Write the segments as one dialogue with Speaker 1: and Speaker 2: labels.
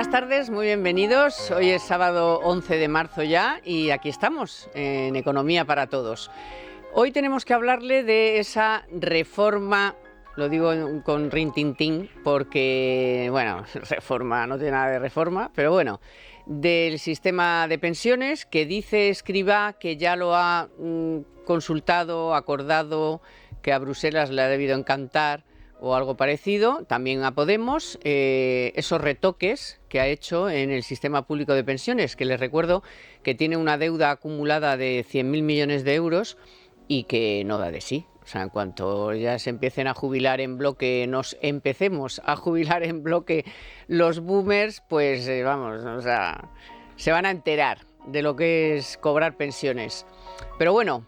Speaker 1: buenas tardes, muy bienvenidos. Hoy es sábado 11 de marzo ya y aquí estamos en Economía para Todos. Hoy tenemos que hablarle de esa reforma, lo digo con rintintín porque, bueno, reforma, no tiene nada de reforma, pero bueno, del sistema de pensiones que dice Escrivá que ya lo ha consultado, acordado, que a Bruselas le ha debido encantar o algo parecido, también a Podemos, esos retoques que ha hecho en el sistema público de pensiones, que les recuerdo que tiene una deuda acumulada de 100.000 millones de euros y que no da de sí. O sea, en cuanto ya se empiecen a jubilar en bloque, nos empecemos a jubilar en bloque los boomers, pues vamos, o sea, se van a enterar de lo que es cobrar pensiones. Pero bueno,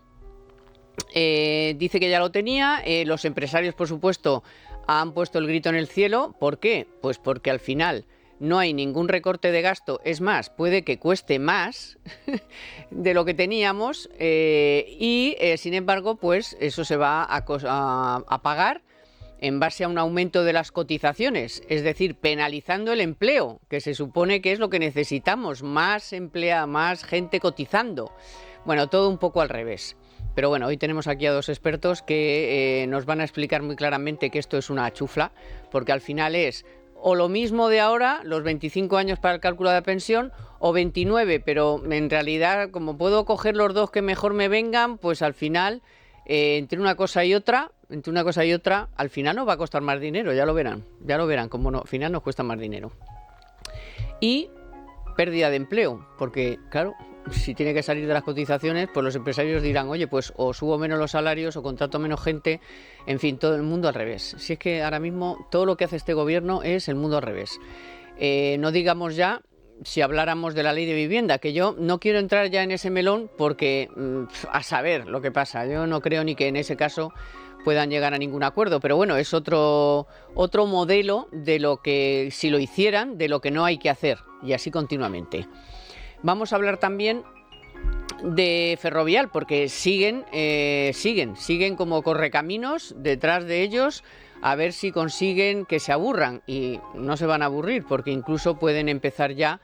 Speaker 1: dice que ya lo tenía, los empresarios por supuesto han puesto el grito en el cielo. ¿Por qué? Pues porque al final no hay ningún recorte de gasto, es más, puede que cueste más de lo que teníamos y sin embargo pues eso se va a pagar en base a un aumento de las cotizaciones, es decir, penalizando el empleo, que se supone que es lo que necesitamos, más gente cotizando. Bueno, todo un poco al revés. Pero bueno, hoy tenemos aquí a dos expertos que nos van a explicar muy claramente que esto es una chufla, porque al final es o lo mismo de ahora, los 25 años para el cálculo de la pensión, o 29, pero en realidad, como puedo coger los dos que mejor me vengan, pues al final, entre una cosa y otra, al final nos va a costar más dinero, ya lo verán, como no, al final nos cuesta más dinero. Y pérdida de empleo, porque claro, si tiene que salir de las cotizaciones, pues los empresarios dirán, oye, pues o subo menos los salarios o contrato menos gente, en fin, todo el mundo al revés. Si es que ahora mismo todo lo que hace este gobierno es el mundo al revés. No digamos ya si habláramos de la ley de vivienda, que yo no quiero entrar ya en ese melón porque a saber lo que pasa. Yo no creo ni que en ese caso puedan llegar a ningún acuerdo, pero bueno, es otro modelo de lo que, si lo hicieran, de lo que no hay que hacer, y así continuamente. Vamos a hablar también de Ferrovial, porque siguen como correcaminos detrás de ellos, a ver si consiguen que se aburran, y no se van a aburrir, porque incluso pueden empezar ya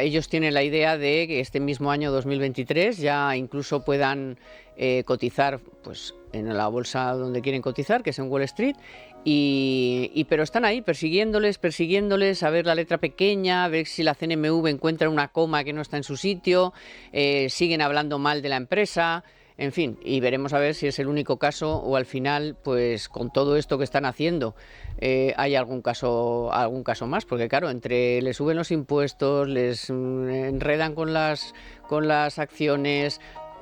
Speaker 1: ellos tienen la idea de que este mismo año 2023 ya incluso puedan cotizar pues en la bolsa donde quieren cotizar, que es en Wall Street, pero están ahí persiguiéndoles, a ver la letra pequeña, a ver si la CNMV encuentra una coma que no está en su sitio, siguen hablando mal de la empresa. En fin, y veremos a ver si es el único caso o al final, pues con todo esto que están haciendo, hay algún caso más, porque claro, entre les suben los impuestos, les enredan con las acciones,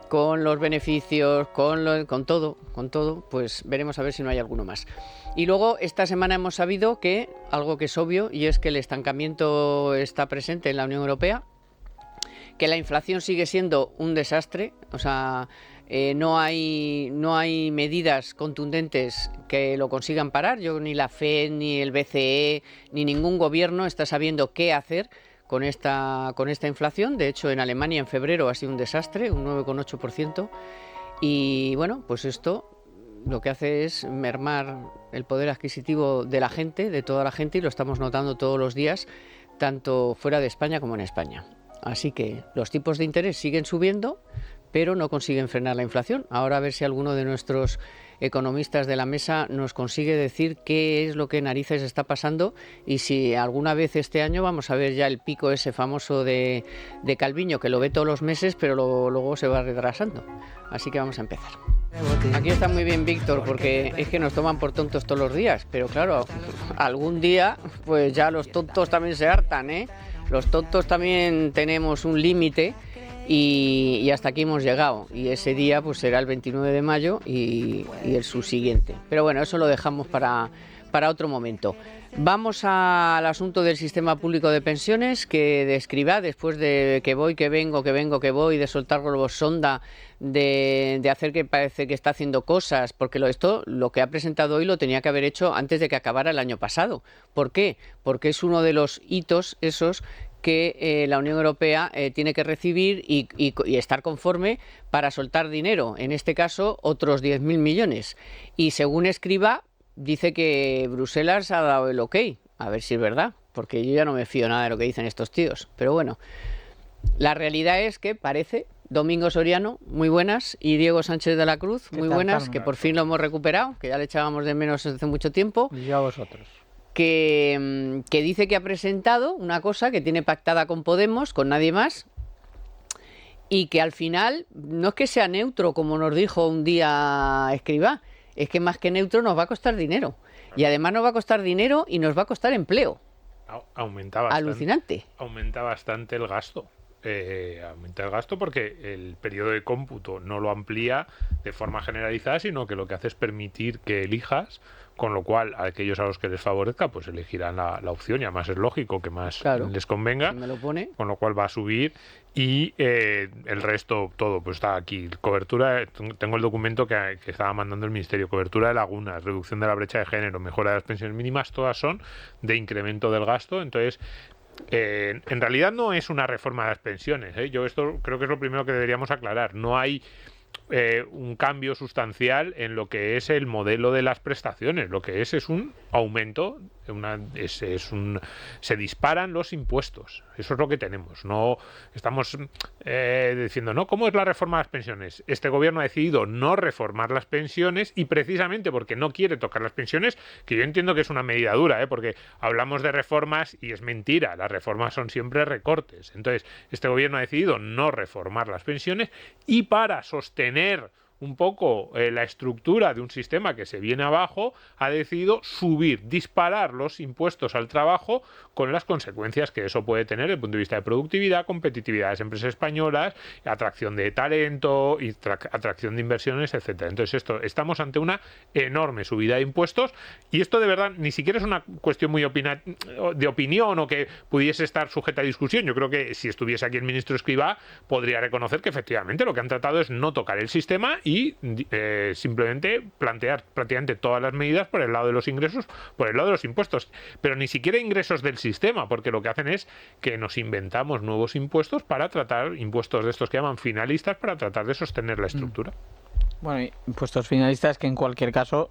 Speaker 1: con los beneficios, con todo, pues veremos a ver si no hay alguno más. Y luego esta semana hemos sabido que algo que es obvio, y es que el estancamiento está presente en la Unión Europea, que la inflación sigue siendo un desastre, o sea, no hay medidas contundentes que lo consigan parar. Ni la FED, ni el BCE, ni ningún gobierno está sabiendo qué hacer con esta inflación. De hecho, en Alemania en febrero ha sido un desastre, un 9,8%. Y bueno, pues esto lo que hace es mermar el poder adquisitivo de la gente, de toda la gente, y lo estamos notando todos los días, tanto fuera de España como en España. Así que los tipos de interés siguen subiendo, pero no consiguen frenar la inflación. Ahora a ver si alguno de nuestros economistas de la mesa nos consigue decir qué es lo que narices está pasando y si alguna vez este año vamos a ver ya el pico ese famoso de Calviño, que lo ve todos los meses, pero luego se va retrasando. Así que vamos a empezar. Aquí está muy bien Víctor, porque es que nos toman por tontos todos los días, pero claro, algún día pues ya los tontos también se hartan, ¿eh? Los tontos también tenemos un límite y hasta aquí hemos llegado. Y ese día pues será el 29 de mayo y el subsiguiente. Pero bueno, eso lo dejamos para otro momento. Vamos al asunto del sistema público de pensiones, que de Escrivá, después de que voy, que vengo, que voy, de soltar globos sonda, de hacer que parece que está haciendo cosas, porque lo que ha presentado hoy lo tenía que haber hecho antes de que acabara el año pasado. ¿Por qué? Porque es uno de los hitos esos que la Unión Europea tiene que recibir y estar conforme para soltar dinero, en este caso otros 10.000 millones. Y según Escrivá, dice que Bruselas ha dado el ok, a ver si es verdad. porque yo ya no me fío nada de lo que dicen estos tíos. Pero bueno, la realidad es que parece Domingo Soriano, muy buenas, y Diego Sánchez de la Cruz, muy buenas, que por fin lo hemos recuperado, que ya le echábamos de menos hace mucho tiempo.
Speaker 2: Y yo a vosotros.
Speaker 1: Que dice que ha presentado una cosa que tiene pactada con Podemos, con nadie más, y que al final no es que sea neutro, como nos dijo un día Escrivá, es que más que neutro nos va a costar dinero. Y además nos va a costar dinero y nos va a costar empleo.
Speaker 3: Aumenta bastante,
Speaker 1: alucinante.
Speaker 3: Aumenta bastante el gasto. Aumenta el gasto porque el periodo de cómputo no lo amplía de forma generalizada, sino que lo que hace es permitir que elijas, con lo cual a aquellos a los que les favorezca pues elegirán la opción, y además es lógico que más les convenga,
Speaker 1: si me lo pone.
Speaker 3: Con lo cual va a subir, y el resto todo pues está aquí. Cobertura, tengo el documento que estaba mandando el Ministerio, cobertura de lagunas, reducción de la brecha de género, mejora de las pensiones mínimas, todas son de incremento del gasto. Entonces en realidad no es una reforma de las pensiones, ¿eh? Yo esto creo que es lo primero que deberíamos aclarar. No hay un cambio sustancial en lo que es el modelo de las prestaciones. Lo que es un aumento, se disparan los impuestos. Eso es lo que tenemos. No estamos diciendo, ¿no? ¿Cómo es la reforma de las pensiones? Este gobierno ha decidido no reformar las pensiones, y precisamente porque no quiere tocar las pensiones, que yo entiendo que es una medida dura, porque hablamos de reformas y es mentira. Las reformas son siempre recortes. Entonces, este gobierno ha decidido no reformar las pensiones, y para sostener un poco la estructura de un sistema que se viene abajo, ha decidido disparar los impuestos al trabajo, con las consecuencias que eso puede tener desde el punto de vista de productividad, competitividad de las empresas españolas, atracción de talento y atracción de inversiones, etcétera. Entonces estamos ante una enorme subida de impuestos, y esto de verdad ni siquiera es una cuestión muy de opinión o que pudiese estar sujeta a discusión. Yo creo que si estuviese aquí el ministro Escrivá podría reconocer que efectivamente lo que han tratado es no tocar el sistema y simplemente plantear prácticamente todas las medidas por el lado de los ingresos, por el lado de los impuestos, pero ni siquiera ingresos del sistema, porque lo que hacen es que nos inventamos nuevos impuestos para tratar, impuestos de estos que llaman finalistas, para tratar de sostener la estructura.
Speaker 2: Bueno, impuestos finalistas que en cualquier caso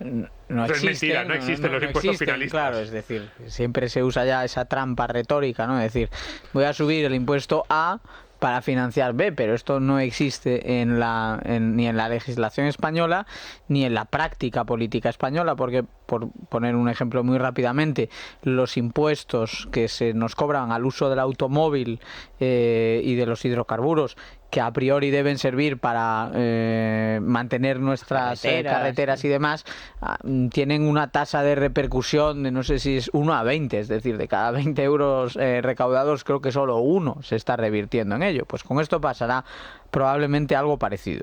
Speaker 2: no existen.
Speaker 3: Es mentira, no existen los impuestos finalistas.
Speaker 2: Claro, es decir, siempre se usa ya esa trampa retórica, ¿no? Es decir, voy a subir el impuesto A para financiar B, pero esto no existe ni en la legislación española ni en la práctica política española, porque, por poner un ejemplo muy rápidamente, los impuestos que se nos cobran al uso del automóvil y de los hidrocarburos, que a priori deben servir para mantener nuestras carreteras y demás, tienen una tasa de repercusión de no sé si es 1 a 20, es decir, de cada 20 euros recaudados creo que solo 1 se está revirtiendo en ello. Pues con esto pasará probablemente algo parecido.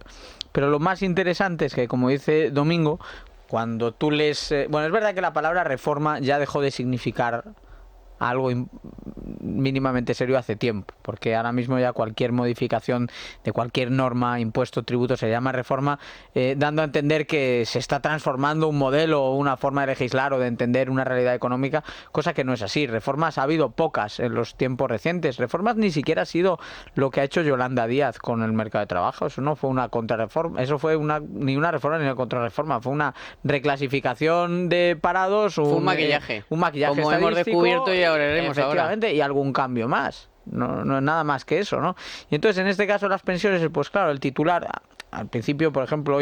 Speaker 2: Pero lo más interesante es que, como dice Domingo, cuando tú lees... bueno, es verdad que la palabra reforma ya dejó de significar algo mínimamente serio hace tiempo, porque ahora mismo ya cualquier modificación de cualquier norma, impuesto, tributo se llama reforma, dando a entender que se está transformando un modelo o una forma de legislar o de entender una realidad económica, cosa que no es así. Reformas ha habido pocas en los tiempos recientes. Reformas ni siquiera ha sido lo que ha hecho Yolanda Díaz con el mercado de trabajo. Eso no fue una contrarreforma, eso fue ni una reforma ni una contrarreforma, fue una reclasificación de parados,
Speaker 1: un maquillaje
Speaker 2: como
Speaker 1: hemos descubierto y ahora veremos
Speaker 2: efectivamente ahora. Y algún cambio más, no es nada más que eso, ¿no? Y entonces en este caso las pensiones, pues claro, el titular al principio, por ejemplo,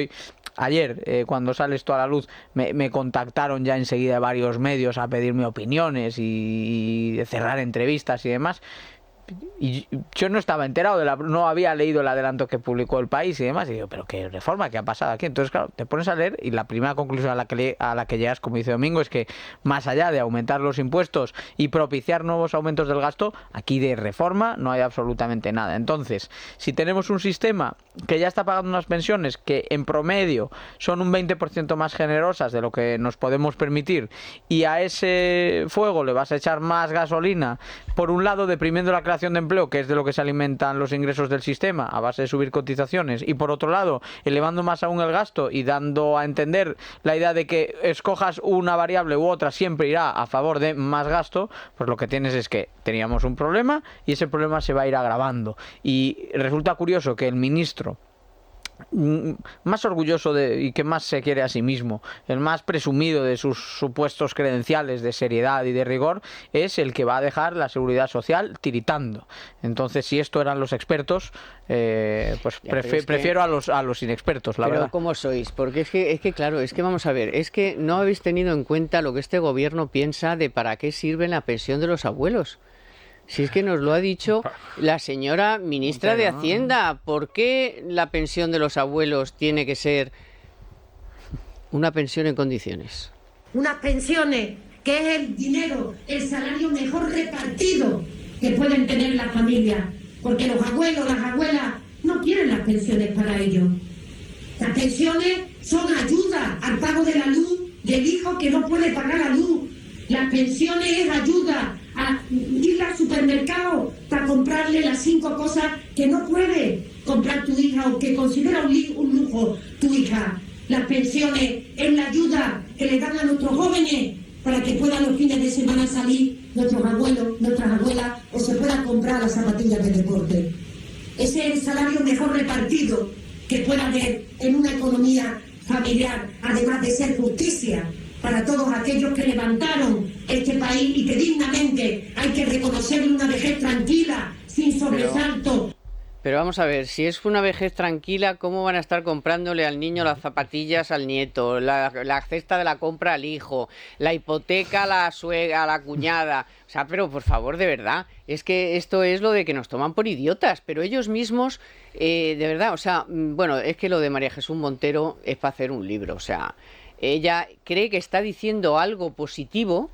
Speaker 2: ayer cuando sale esto a la luz, me contactaron ya enseguida varios medios a pedirme opiniones y cerrar entrevistas y demás. Y yo no estaba enterado no había leído el adelanto que publicó El País y demás, y digo, pero qué reforma, qué ha pasado aquí. Entonces claro, te pones a leer y la primera conclusión a la que llegas, como dice Domingo, es que más allá de aumentar los impuestos y propiciar nuevos aumentos del gasto, aquí de reforma no hay absolutamente nada. Entonces, si tenemos un sistema que ya está pagando unas pensiones que en promedio son un 20% más generosas de lo que nos podemos permitir, y a ese fuego le vas a echar más gasolina, por un lado deprimiendo la creación de empleo, que es de lo que se alimentan los ingresos del sistema a base de subir cotizaciones, y por otro lado elevando más aún el gasto y dando a entender la idea de que escojas una variable u otra siempre irá a favor de más gasto, pues lo que tienes es que teníamos un problema y ese problema se va a ir agravando. Y resulta curioso que el ministro más orgulloso y que más se quiere a sí mismo, el más presumido de sus supuestos credenciales de seriedad y de rigor, es el que va a dejar la seguridad social tiritando. Entonces, si esto eran los expertos, pues prefiero a los inexpertos, la verdad.
Speaker 1: Pero ¿cómo sois? Porque es que claro, es que vamos a ver, es que no habéis tenido en cuenta lo que este gobierno piensa de para qué sirve la pensión de los abuelos. Si es que nos lo ha dicho la señora ministra de Hacienda, ¿por qué la pensión de los abuelos tiene que ser una pensión en condiciones?
Speaker 4: Unas pensiones que es el dinero, el salario mejor repartido que pueden tener las familias, porque los abuelos, las abuelas no quieren las pensiones para ellos. Las pensiones son ayuda al pago de la luz del hijo que no puede pagar la luz. Las pensiones es ayuda a ir al supermercado para comprarle las 5 cosas que no puede comprar tu hija o que considera un lujo tu hija. Las pensiones es la ayuda que le dan a nuestros jóvenes para que puedan los fines de semana salir nuestros abuelos, nuestras abuelas, o se puedan comprar las zapatillas de deporte. Ese es el salario mejor repartido que pueda haber en una economía familiar, además de ser justicia para todos aquellos que levantaron este país y que dignamente hay que reconocerle una vejez tranquila, sin sobresalto.
Speaker 1: Pero vamos a ver, si es una vejez tranquila, ¿cómo van a estar comprándole al niño las zapatillas al nieto, la cesta de la compra al hijo, la hipoteca a la suegra, a la cuñada? O sea, pero por favor, de verdad, es que esto es lo de que nos toman por idiotas, pero ellos mismos, de verdad, o sea, bueno, es que lo de María Jesús Montero es para hacer un libro, o sea, ella cree que está diciendo algo positivo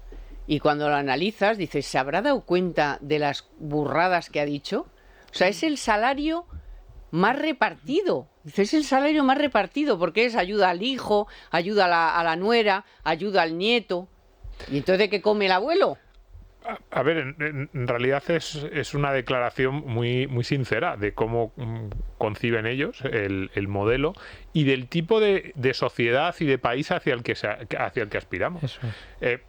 Speaker 1: y cuando lo analizas dices, ¿se habrá dado cuenta de las burradas que ha dicho? O sea, es el salario más repartido. Es el salario más repartido porque es ayuda al hijo, ayuda a la nuera, ayuda al nieto. ¿Y entonces de qué come el abuelo?
Speaker 3: A ver, en realidad es una declaración muy, muy sincera de cómo conciben ellos el modelo y del tipo de sociedad y de país hacia el que aspiramos. Eso es.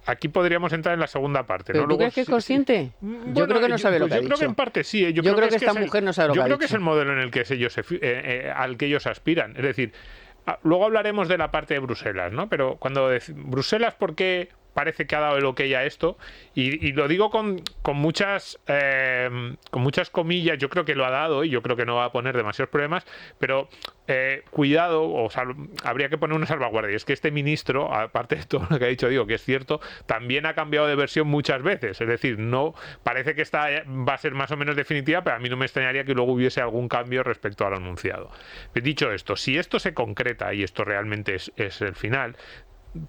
Speaker 3: Aquí podríamos entrar en la segunda parte.
Speaker 1: ¿Pero
Speaker 3: ¿no?
Speaker 1: tú crees que es consciente? Yo creo que no sabe lo que ha dicho.
Speaker 3: Yo creo que en parte sí.
Speaker 1: Yo creo que esta mujer no sabe lo que ha dicho.
Speaker 3: Yo creo que es el modelo en el que al que ellos aspiran. Es decir, luego hablaremos de la parte de Bruselas, ¿no? Pero cuando Bruselas, ¿por qué parece que ha dado el ok a esto? Y lo digo con muchas comillas. Yo creo que lo ha dado y yo creo que no va a poner demasiados problemas, pero cuidado, o sea, habría que poner una salvaguardia. Es que este ministro, aparte de todo lo que ha dicho, digo que es cierto, también ha cambiado de versión muchas veces. Es decir, no parece que esta va a ser más o menos definitiva, pero a mí no me extrañaría que luego hubiese algún cambio respecto a lo anunciado. Dicho esto, si esto se concreta y esto realmente es el final,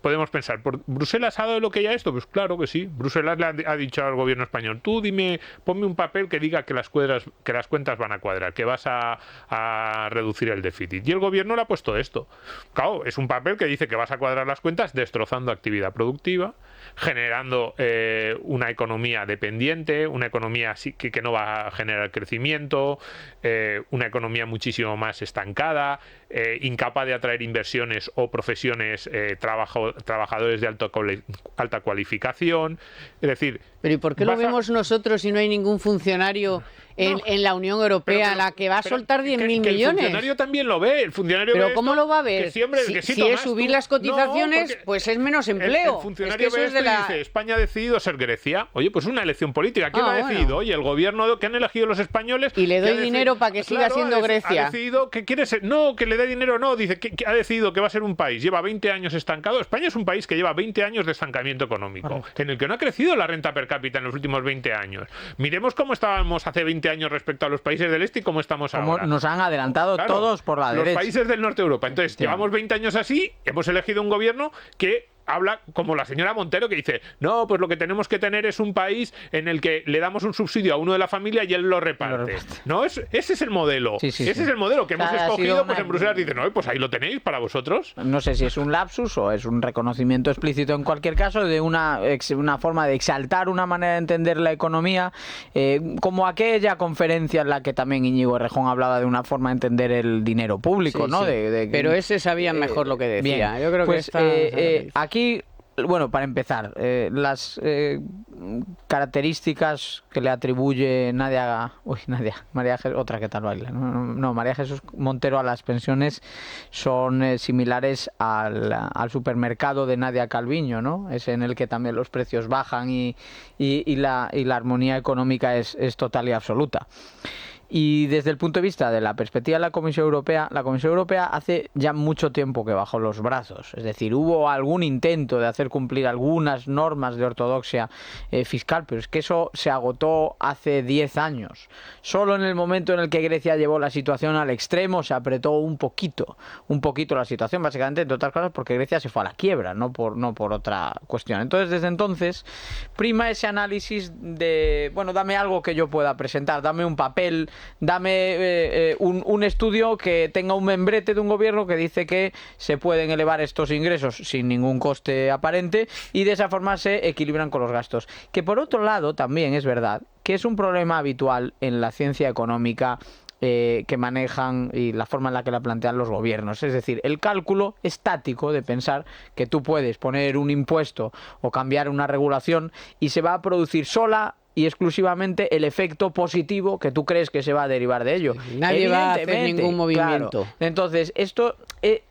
Speaker 3: podemos pensar, ¿Bruselas ha dado lo que ya esto? Pues claro que sí. Bruselas le ha dicho al gobierno español, tú ponme un papel que diga que las cuentas van a cuadrar, que vas a reducir el déficit. Y el gobierno le ha puesto esto. Claro, es un papel que dice que vas a cuadrar las cuentas destrozando actividad productiva, generando una economía dependiente, una economía que no va a generar crecimiento, una economía muchísimo más estancada, incapaz de atraer inversiones o profesiones trabajadores de alta cualificación. Es decir,
Speaker 1: pero ¿y por qué lo vemos nosotros si no hay ningún funcionario en la Unión Europea la que va a soltar 10.000 millones?
Speaker 3: El funcionario también lo ve. El funcionario
Speaker 1: pero
Speaker 3: ve
Speaker 1: ¿cómo lo va a ver?
Speaker 3: Si
Speaker 1: es subir las cotizaciones, pues es menos empleo.
Speaker 3: El funcionario ve esto y dice, España ha decidido ser Grecia. Oye, pues una elección política. ¿Quién lo ha decidido? Oye, el gobierno que han elegido los españoles.
Speaker 1: Y le doy dinero para que siga siendo Grecia.
Speaker 3: Ha decidido que quiere ser. No, que le dé dinero, no. Dice que ha decidido que va a ser un país. Lleva 20 años estancado. España es un país que lleva 20 años de estancamiento económico, en el que no ha crecido la renta per cápita en los últimos 20 años. Miremos cómo estábamos hace 20 años respecto a los países del este y cómo estamos ahora.
Speaker 2: Nos han adelantado todos por la derecha.
Speaker 3: Los países del norte de Europa. Entonces, llevamos 20 años así, hemos elegido un gobierno que habla como la señora Montero, que dice, no, pues lo que tenemos que tener es un país en el que le damos un subsidio a uno de la familia y él lo reparte. No, ese es el modelo. Ese es el modelo que hemos escogido, pues en Bruselas dicen, no, pues ahí lo tenéis para vosotros.
Speaker 2: No sé si es un lapsus o es un reconocimiento explícito en cualquier caso de una forma de exaltar una manera de entender la economía, como aquella conferencia en la que también Íñigo Errejón hablaba de una forma de entender el dinero público, ¿no?
Speaker 1: Pero ese sabía mejor lo que decía.
Speaker 2: Bien. Yo creo que aquí, bueno, para empezar, características que le atribuye María Jesús, otra que tal baila, no, María Jesús Montero a las pensiones son similares al supermercado de Nadia Calviño, ¿no? Es en el que también los precios bajan y la armonía económica es total y absoluta. Y desde el punto de vista de la perspectiva de la Comisión Europea hace ya mucho tiempo que bajó los brazos. Es decir, hubo algún intento de hacer cumplir algunas normas de ortodoxia fiscal, pero es que eso se agotó hace 10 años. Solo en el momento en el que Grecia llevó la situación al extremo se apretó un poquito la situación, básicamente, entre otras cosas, porque Grecia se fue a la quiebra, no por otra cuestión. Entonces, desde entonces, prima ese análisis de, bueno, dame algo que yo pueda presentar, dame un papel, dame un estudio que tenga un membrete de un gobierno que dice que se pueden elevar estos ingresos sin ningún coste aparente y de esa forma se equilibran con los gastos. Que por otro lado también es verdad que es un problema habitual en la ciencia económica que manejan y la forma en la que la plantean los gobiernos. Es decir, el cálculo estático de pensar que tú puedes poner un impuesto o cambiar una regulación y se va a producir sola y exclusivamente el efecto positivo que tú crees que se va a derivar de ello.
Speaker 1: Nadie va a hacer ningún movimiento.
Speaker 2: Claro. Entonces,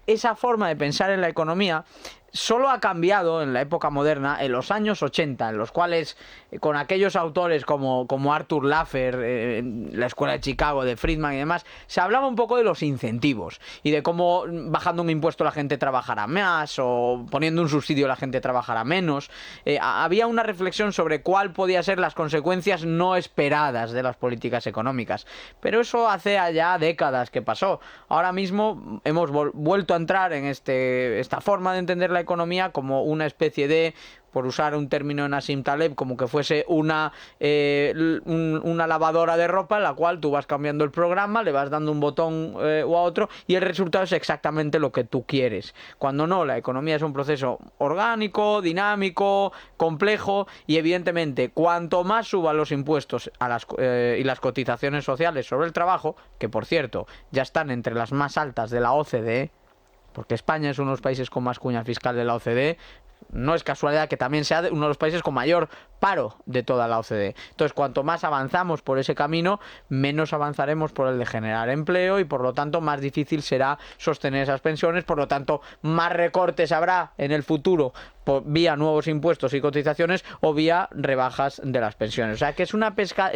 Speaker 2: esa forma de pensar en la economía solo ha cambiado en la época moderna, en los años 80, en los cuales con aquellos autores como Arthur Laffer, la Escuela de Chicago, de Friedman y demás, se hablaba un poco de los incentivos y de cómo bajando un impuesto la gente trabajará más o poniendo un subsidio la gente trabajará menos. Había una reflexión sobre cuál podía ser las consecuencias no esperadas de las políticas económicas. Pero eso hace ya décadas que pasó. Ahora mismo hemos vuelto a entrar en esta forma de entender la economía como una especie de, por usar un término de Nassim Taleb, como que fuese una lavadora de ropa en la cual tú vas cambiando el programa, le vas dando un botón o a otro y el resultado es exactamente lo que tú quieres. Cuando no, la economía es un proceso orgánico, dinámico, complejo y evidentemente cuanto más suban los impuestos y las cotizaciones sociales sobre el trabajo, que por cierto ya están entre las más altas de la OCDE, porque España es uno de los países con más cuña fiscal de la OCDE, no es casualidad que también sea uno de los países con mayor paro de toda la OCDE. Entonces, cuanto más avanzamos por ese camino, menos avanzaremos por el de generar empleo y, por lo tanto, más difícil será sostener esas pensiones. Por lo tanto, más recortes habrá en el futuro vía nuevos impuestos y cotizaciones o vía rebajas de las pensiones. O sea, que es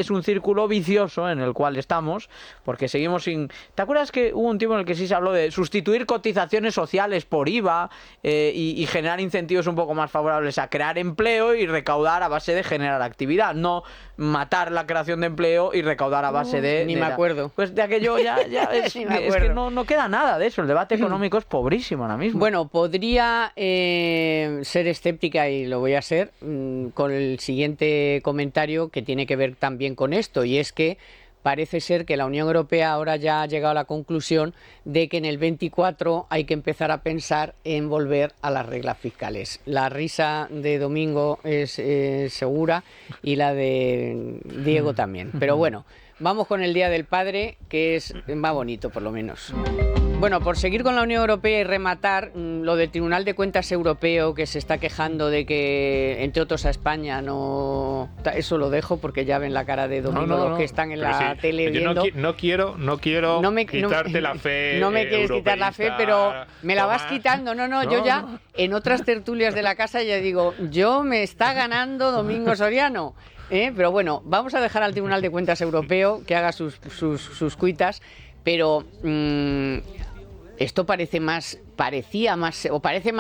Speaker 2: un círculo vicioso en el cual estamos, porque seguimos sin... ¿Te acuerdas que hubo un tiempo en el que sí se habló de sustituir cotizaciones sociales por IVA y generar incentivos un poco más favorables a crear empleo y recaudar a base de generar actividad, no matar la creación de empleo y recaudar a base de...
Speaker 1: Ni me acuerdo.
Speaker 2: Pues de aquello ya es que no queda nada de eso. El debate económico es pobrísimo ahora mismo.
Speaker 1: Bueno, podría ser escéptica, y lo voy a ser, con el siguiente comentario que tiene que ver también con esto, y es que parece ser que la Unión Europea ahora ya ha llegado a la conclusión de que en el 24 hay que empezar a pensar en volver a las reglas fiscales. La risa de Domingo es segura y la de Diego también. Pero bueno, vamos con el Día del Padre, que es más bonito por lo menos. Bueno, por seguir con la Unión Europea y rematar lo del Tribunal de Cuentas Europeo, que se está quejando de que, entre otros a España, no... Eso lo dejo porque ya ven la cara de Domingo los que están en la tele viendo.
Speaker 3: No quiero quitarte la fe.
Speaker 1: No me quieres quitar la fe, pero me la vas quitando. Yo ya en otras tertulias de la casa ya digo, yo me está ganando Domingo Soriano. Pero bueno, vamos a dejar al Tribunal de Cuentas Europeo que haga sus cuitas, pero... esto parece más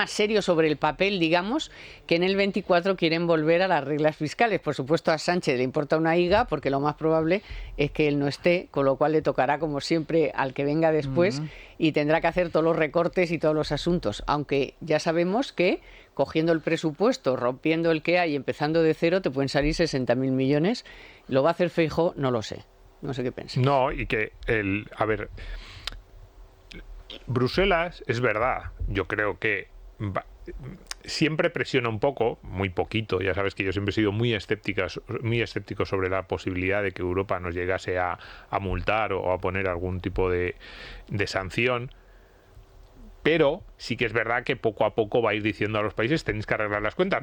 Speaker 1: serio sobre el papel, digamos, que en el 24 quieren volver a las reglas fiscales. Por supuesto, a Sánchez le importa una higa, porque lo más probable es que él no esté, con lo cual le tocará, como siempre, al que venga después y tendrá que hacer todos los recortes y todos los asuntos. Aunque ya sabemos que, cogiendo el presupuesto, rompiendo el que hay y empezando de cero, te pueden salir 60.000 millones. ¿Lo va a hacer Feijóo? No lo sé. No sé qué pensar.
Speaker 3: No, y que Bruselas, es verdad, yo creo que siempre presiona un poco, muy poquito, ya sabes que yo siempre he sido muy escéptico sobre la posibilidad de que Europa nos llegase a multar o a poner algún tipo de sanción, Pero sí que es verdad que poco a poco va a ir diciendo a los países tenéis que arreglar las cuentas.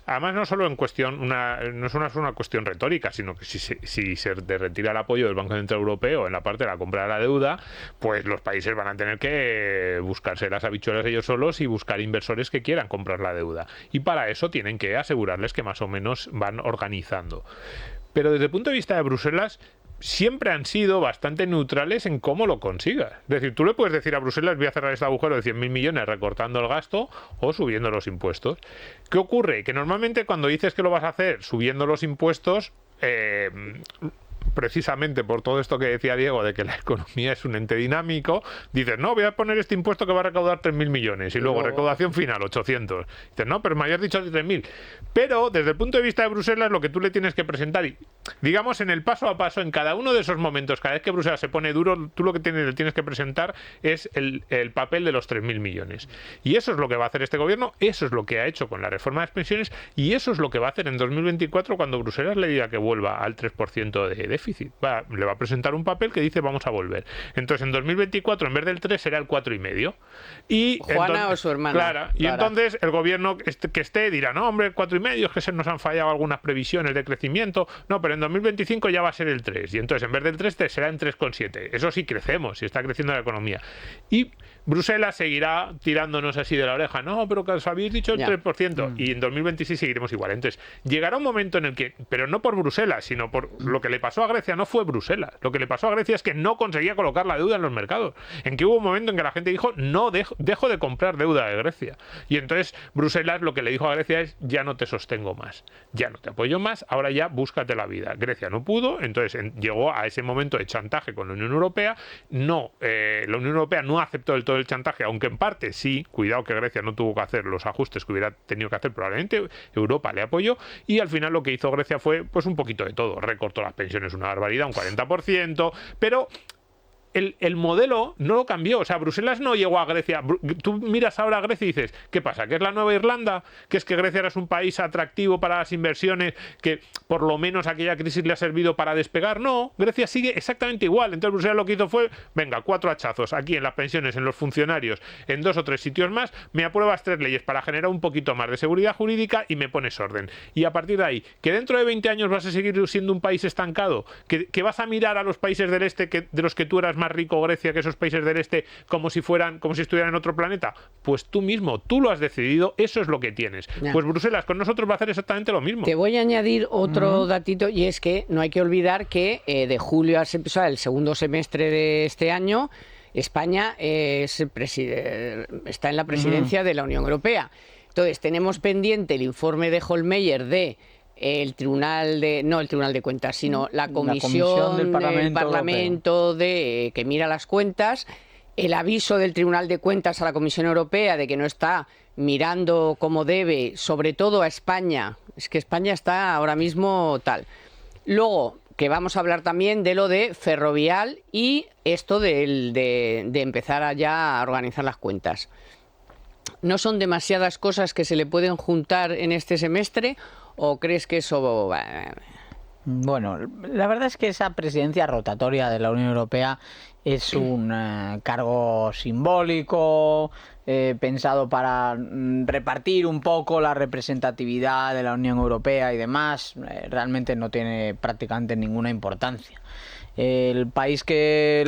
Speaker 3: Además no solo en cuestión, no es una cuestión retórica, sino que si se retira el apoyo del Banco Central Europeo en la parte de la compra de la deuda, pues los países van a tener que buscarse las habichuelas ellos solos y buscar inversores que quieran comprar la deuda. Y para eso tienen que asegurarles que más o menos van organizando. Pero desde el punto de vista de Bruselas, siempre han sido bastante neutrales en cómo lo consigas. Es decir, tú le puedes decir a Bruselas voy a cerrar este agujero de 100.000 millones recortando el gasto o subiendo los impuestos. ¿Qué ocurre? Que normalmente cuando dices que lo vas a hacer subiendo los impuestos, precisamente por todo esto que decía Diego de que la economía es un ente dinámico, dices, no, voy a poner este impuesto que va a recaudar 3.000 millones y luego recaudación final 800. Dices, no, pero me habías dicho 3.000. Pero desde el punto de vista de Bruselas, lo que tú le tienes que presentar, y digamos en el paso a paso, en cada uno de esos momentos, cada vez que Bruselas se pone duro, tú lo que le tienes que presentar es el papel de los 3.000 millones. Y eso es lo que va a hacer este gobierno, eso es lo que ha hecho con la reforma de las pensiones y eso es lo que va a hacer en 2024 cuando Bruselas le diga que vuelva al 3% de déficit. Le va a presentar un papel que dice vamos a volver. Entonces en 2024 en vez del 3 será el 4,5. Y
Speaker 1: Juana o su hermana.
Speaker 3: Clara. Y entonces el gobierno que esté dirá, no hombre, el 4,5 es que se nos han fallado algunas previsiones de crecimiento. No, pero en 2025 ya va a ser el 3. Y entonces en vez del 3 será en 3,7. Eso sí crecemos, y está creciendo la economía. Y Bruselas seguirá tirándonos así de la oreja. No, pero que os habéis dicho el 3%. Y en 2026 seguiremos igual. Entonces, llegará un momento en el que, pero no por Bruselas, sino por lo que le pasó a Grecia, no fue Bruselas. Lo que le pasó a Grecia es que no conseguía colocar la deuda en los mercados. En que hubo un momento en que la gente dijo, no, dejo de comprar deuda de Grecia. Y entonces Bruselas lo que le dijo a Grecia es, ya no te sostengo más. Ya no te apoyo más, ahora ya búscate la vida. Grecia no pudo, entonces llegó a ese momento de chantaje con la Unión Europea. No, la Unión Europea no aceptó del todo el chantaje, aunque en parte sí, cuidado que Grecia no tuvo que hacer los ajustes que hubiera tenido que hacer probablemente, Europa le apoyó y al final lo que hizo Grecia fue pues un poquito de todo, recortó las pensiones una barbaridad, un 40%, pero el modelo no lo cambió. O sea, Bruselas no llegó a Grecia. Tú miras ahora a Grecia y dices, ¿qué pasa? ¿Que es la nueva Irlanda? ¿Que es que Grecia ahora es un país atractivo para las inversiones? ¿Que por lo menos aquella crisis le ha servido para despegar? No, Grecia sigue exactamente igual. Entonces Bruselas lo que hizo fue, venga, 4 hachazos aquí en las pensiones, en los funcionarios, en 2 o 3 sitios más, me apruebas 3 leyes para generar un poquito más de seguridad jurídica y me pones orden. Y a partir de ahí, que dentro de 20 años vas a seguir siendo un país estancado, que vas a mirar a los países del este de los que tú eras más rico, Grecia, que esos países del este, como si estuvieran en otro planeta, pues tú mismo, tú lo has decidido, eso es lo que tienes. Ya. Pues Bruselas con nosotros va a hacer exactamente lo mismo.
Speaker 1: Te voy a añadir otro datito, y es que no hay que olvidar que de julio al el segundo semestre de este año, España está en la presidencia de la Unión Europea. Entonces tenemos pendiente el informe de Hohlmeier de el Tribunal de Cuentas, sino la Comisión del Parlamento que mira las cuentas, el aviso del Tribunal de Cuentas a la Comisión Europea de que no está mirando como debe, sobre todo a España. Es que España está ahora mismo tal. Luego, que vamos a hablar también de lo de Ferrovial y esto de empezar ya a organizar las cuentas. ¿No son demasiadas cosas que se le pueden juntar en este semestre? ¿O crees que eso...?
Speaker 2: Bueno, la verdad es que esa presidencia rotatoria de la Unión Europea es un cargo simbólico, pensado para repartir un poco la representatividad de la Unión Europea y demás. Realmente no tiene prácticamente ninguna importancia. Al país que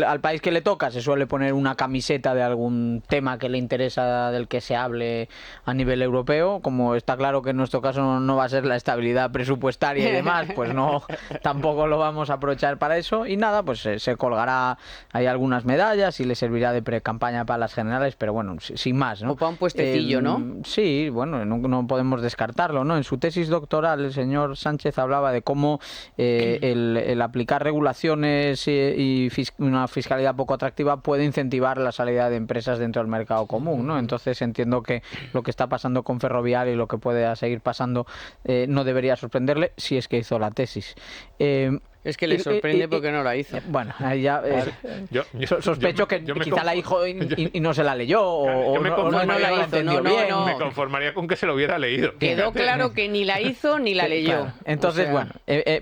Speaker 2: le toca se suele poner una camiseta de algún tema que le interesa, del que se hable a nivel europeo. Como está claro que en nuestro caso no va a ser la estabilidad presupuestaria y demás, pues no, tampoco lo vamos a aprovechar para eso. Y nada, pues se colgará ahí algunas medallas y le servirá de pre-campaña para las generales, pero bueno, sin más, ¿no?
Speaker 1: O para un puestecillo, ¿no?
Speaker 2: Sí, bueno, no podemos descartarlo, ¿no? En su tesis doctoral el señor Sánchez hablaba de cómo el aplicar regulaciones y una fiscalidad poco atractiva puede incentivar la salida de empresas dentro del mercado común, ¿no? Entonces entiendo que lo que está pasando con Ferrovial y lo que puede seguir pasando no debería sorprenderle si es que hizo la tesis.
Speaker 1: Es que le sorprende porque no la hizo.
Speaker 2: Bueno, ahí ya sospecho que quizá la dijo y no se la leyó o no la entendió bien.
Speaker 3: Me conformaría con que se lo hubiera leído.
Speaker 1: Quedó claro que ni la hizo ni la leyó.
Speaker 2: Claro. Entonces, bueno,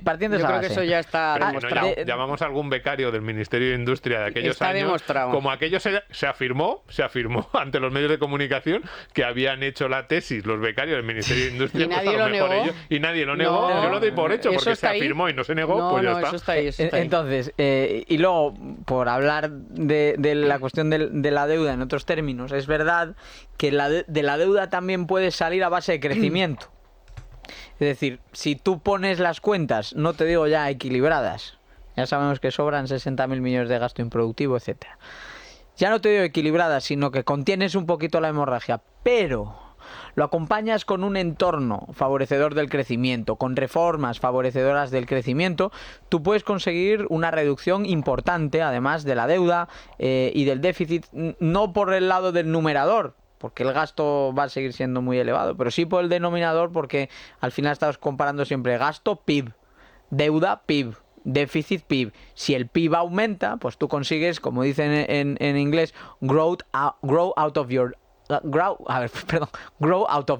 Speaker 2: partiendo de esa
Speaker 1: base. Yo creo que eso ya está demostrado.
Speaker 3: Llamamos a algún becario del Ministerio de Industria de aquellos
Speaker 1: está
Speaker 3: años.
Speaker 1: Demostrado.
Speaker 3: Como aquello se afirmó ante los medios de comunicación que habían hecho la tesis los becarios del Ministerio de Industria.
Speaker 1: Y nadie lo negó.
Speaker 3: Y nadie lo negó.
Speaker 1: No,
Speaker 3: yo lo doy por hecho porque se afirmó y no se negó. Pues ya está.
Speaker 1: Eso está ahí.
Speaker 2: Entonces, y luego, por hablar de la cuestión de la deuda en otros términos, es verdad que de la deuda también puedes salir a base de crecimiento. Es decir, si tú pones las cuentas, no te digo ya equilibradas, ya sabemos que sobran 60.000 millones de gasto improductivo, etcétera. Ya no te digo equilibradas, sino que contienes un poquito la hemorragia, pero lo acompañas con un entorno favorecedor del crecimiento, con reformas favorecedoras del crecimiento, tú puedes conseguir una reducción importante, además de la deuda y del déficit, no por el lado del numerador, porque el gasto va a seguir siendo muy elevado, pero sí por el denominador, porque al final estamos comparando siempre gasto, PIB, deuda, PIB, déficit, PIB. Si el PIB aumenta, pues tú consigues, como dicen en inglés, grow out of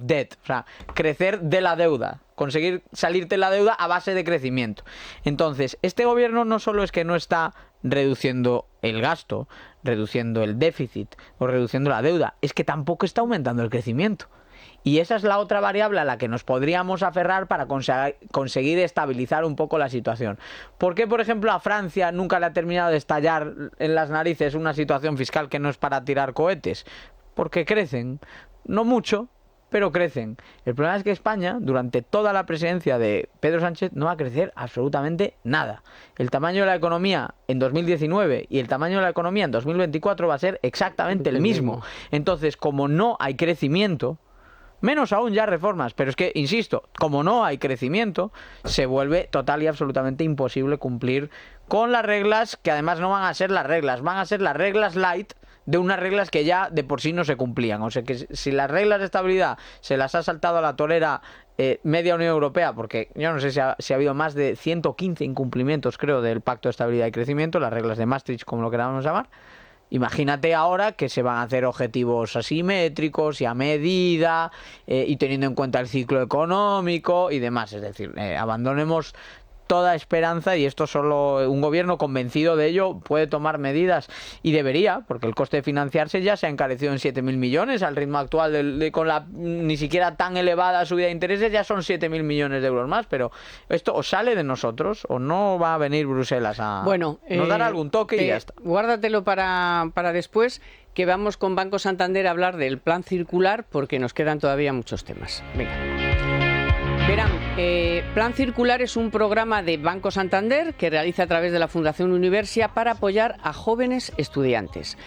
Speaker 2: debt, o sea, crecer de la deuda, conseguir salirte de la deuda a base de crecimiento. Entonces, este gobierno no solo es que no está reduciendo el gasto, reduciendo el déficit o reduciendo la deuda, es que tampoco está aumentando el crecimiento. Y esa es la otra variable a la que nos podríamos aferrar para conseguir estabilizar un poco la situación. ¿Por qué, por ejemplo, a Francia nunca le ha terminado de estallar en las narices una situación fiscal que no es para tirar cohetes? Porque crecen, no mucho, pero crecen. El problema es que España, durante toda la presidencia de Pedro Sánchez, no va a crecer absolutamente nada. El tamaño de la economía en 2019 y el tamaño de la economía en 2024 va a ser exactamente el mismo. Entonces, como no hay crecimiento, menos aún ya reformas, pero es que, insisto, como no hay crecimiento, se vuelve total y absolutamente imposible cumplir con las reglas, que además no van a ser las reglas, van a ser las reglas light de unas reglas que ya de por sí no se cumplían. O sea que si las reglas de estabilidad se las ha saltado a la torera media Unión Europea, porque yo no sé si ha habido más de 115 incumplimientos, creo, del Pacto de Estabilidad y Crecimiento, las reglas de Maastricht, como lo queramos llamar. Imagínate ahora que se van a hacer objetivos asimétricos y a medida y teniendo en cuenta el ciclo económico y demás. Es decir, abandonemos toda esperanza, y esto solo un gobierno convencido de ello puede tomar medidas, y debería, porque el coste de financiarse ya se ha encarecido en 7.000 millones al ritmo actual con la ni siquiera tan elevada subida de intereses, ya son 7.000 millones de euros más, pero esto o sale de nosotros o no va a venir Bruselas a nos dar algún toque y ya está.
Speaker 1: Guárdatelo para después, que vamos con Banco Santander a hablar del plan circular, porque nos quedan todavía muchos temas. Venga. Verán, Plan Circular es un programa de Banco Santander que realiza a través de la Fundación Universia para apoyar a jóvenes estudiantes.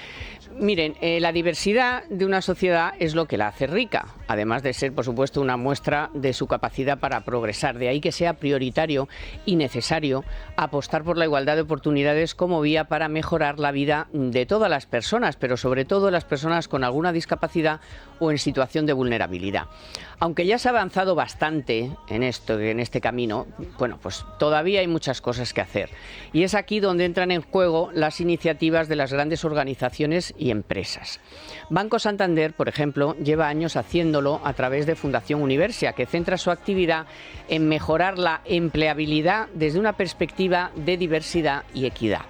Speaker 1: Miren, la diversidad de una sociedad es lo que la hace rica, además de ser, por supuesto, una muestra de su capacidad para progresar. De ahí que sea prioritario y necesario apostar por la igualdad de oportunidades como vía para mejorar la vida de todas las personas, pero sobre todo las personas con alguna discapacidad o en situación de vulnerabilidad. Aunque ya se ha avanzado bastante en este camino, bueno, pues todavía hay muchas cosas que hacer. Y es aquí donde entran en juego las iniciativas de las grandes organizaciones y empresas. Banco Santander, por ejemplo, lleva años haciéndolo a través de Fundación Universia, que centra su actividad en mejorar la empleabilidad desde una perspectiva de diversidad y equidad.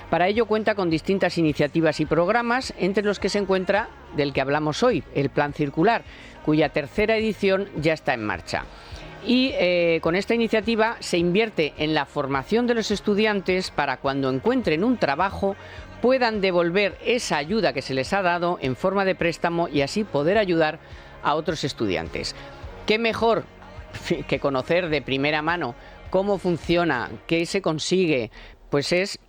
Speaker 1: Para ello cuenta con distintas iniciativas y programas, entre los que se encuentra del que hablamos hoy, el Plan Circular, cuya tercera edición ya está en marcha. Y con esta iniciativa se invierte en la formación de los estudiantes para cuando encuentren un trabajo puedan devolver esa ayuda que se les ha dado en forma de préstamo y así poder ayudar a otros estudiantes. ¿Qué mejor que conocer de primera mano cómo funciona, qué se consigue? Pues es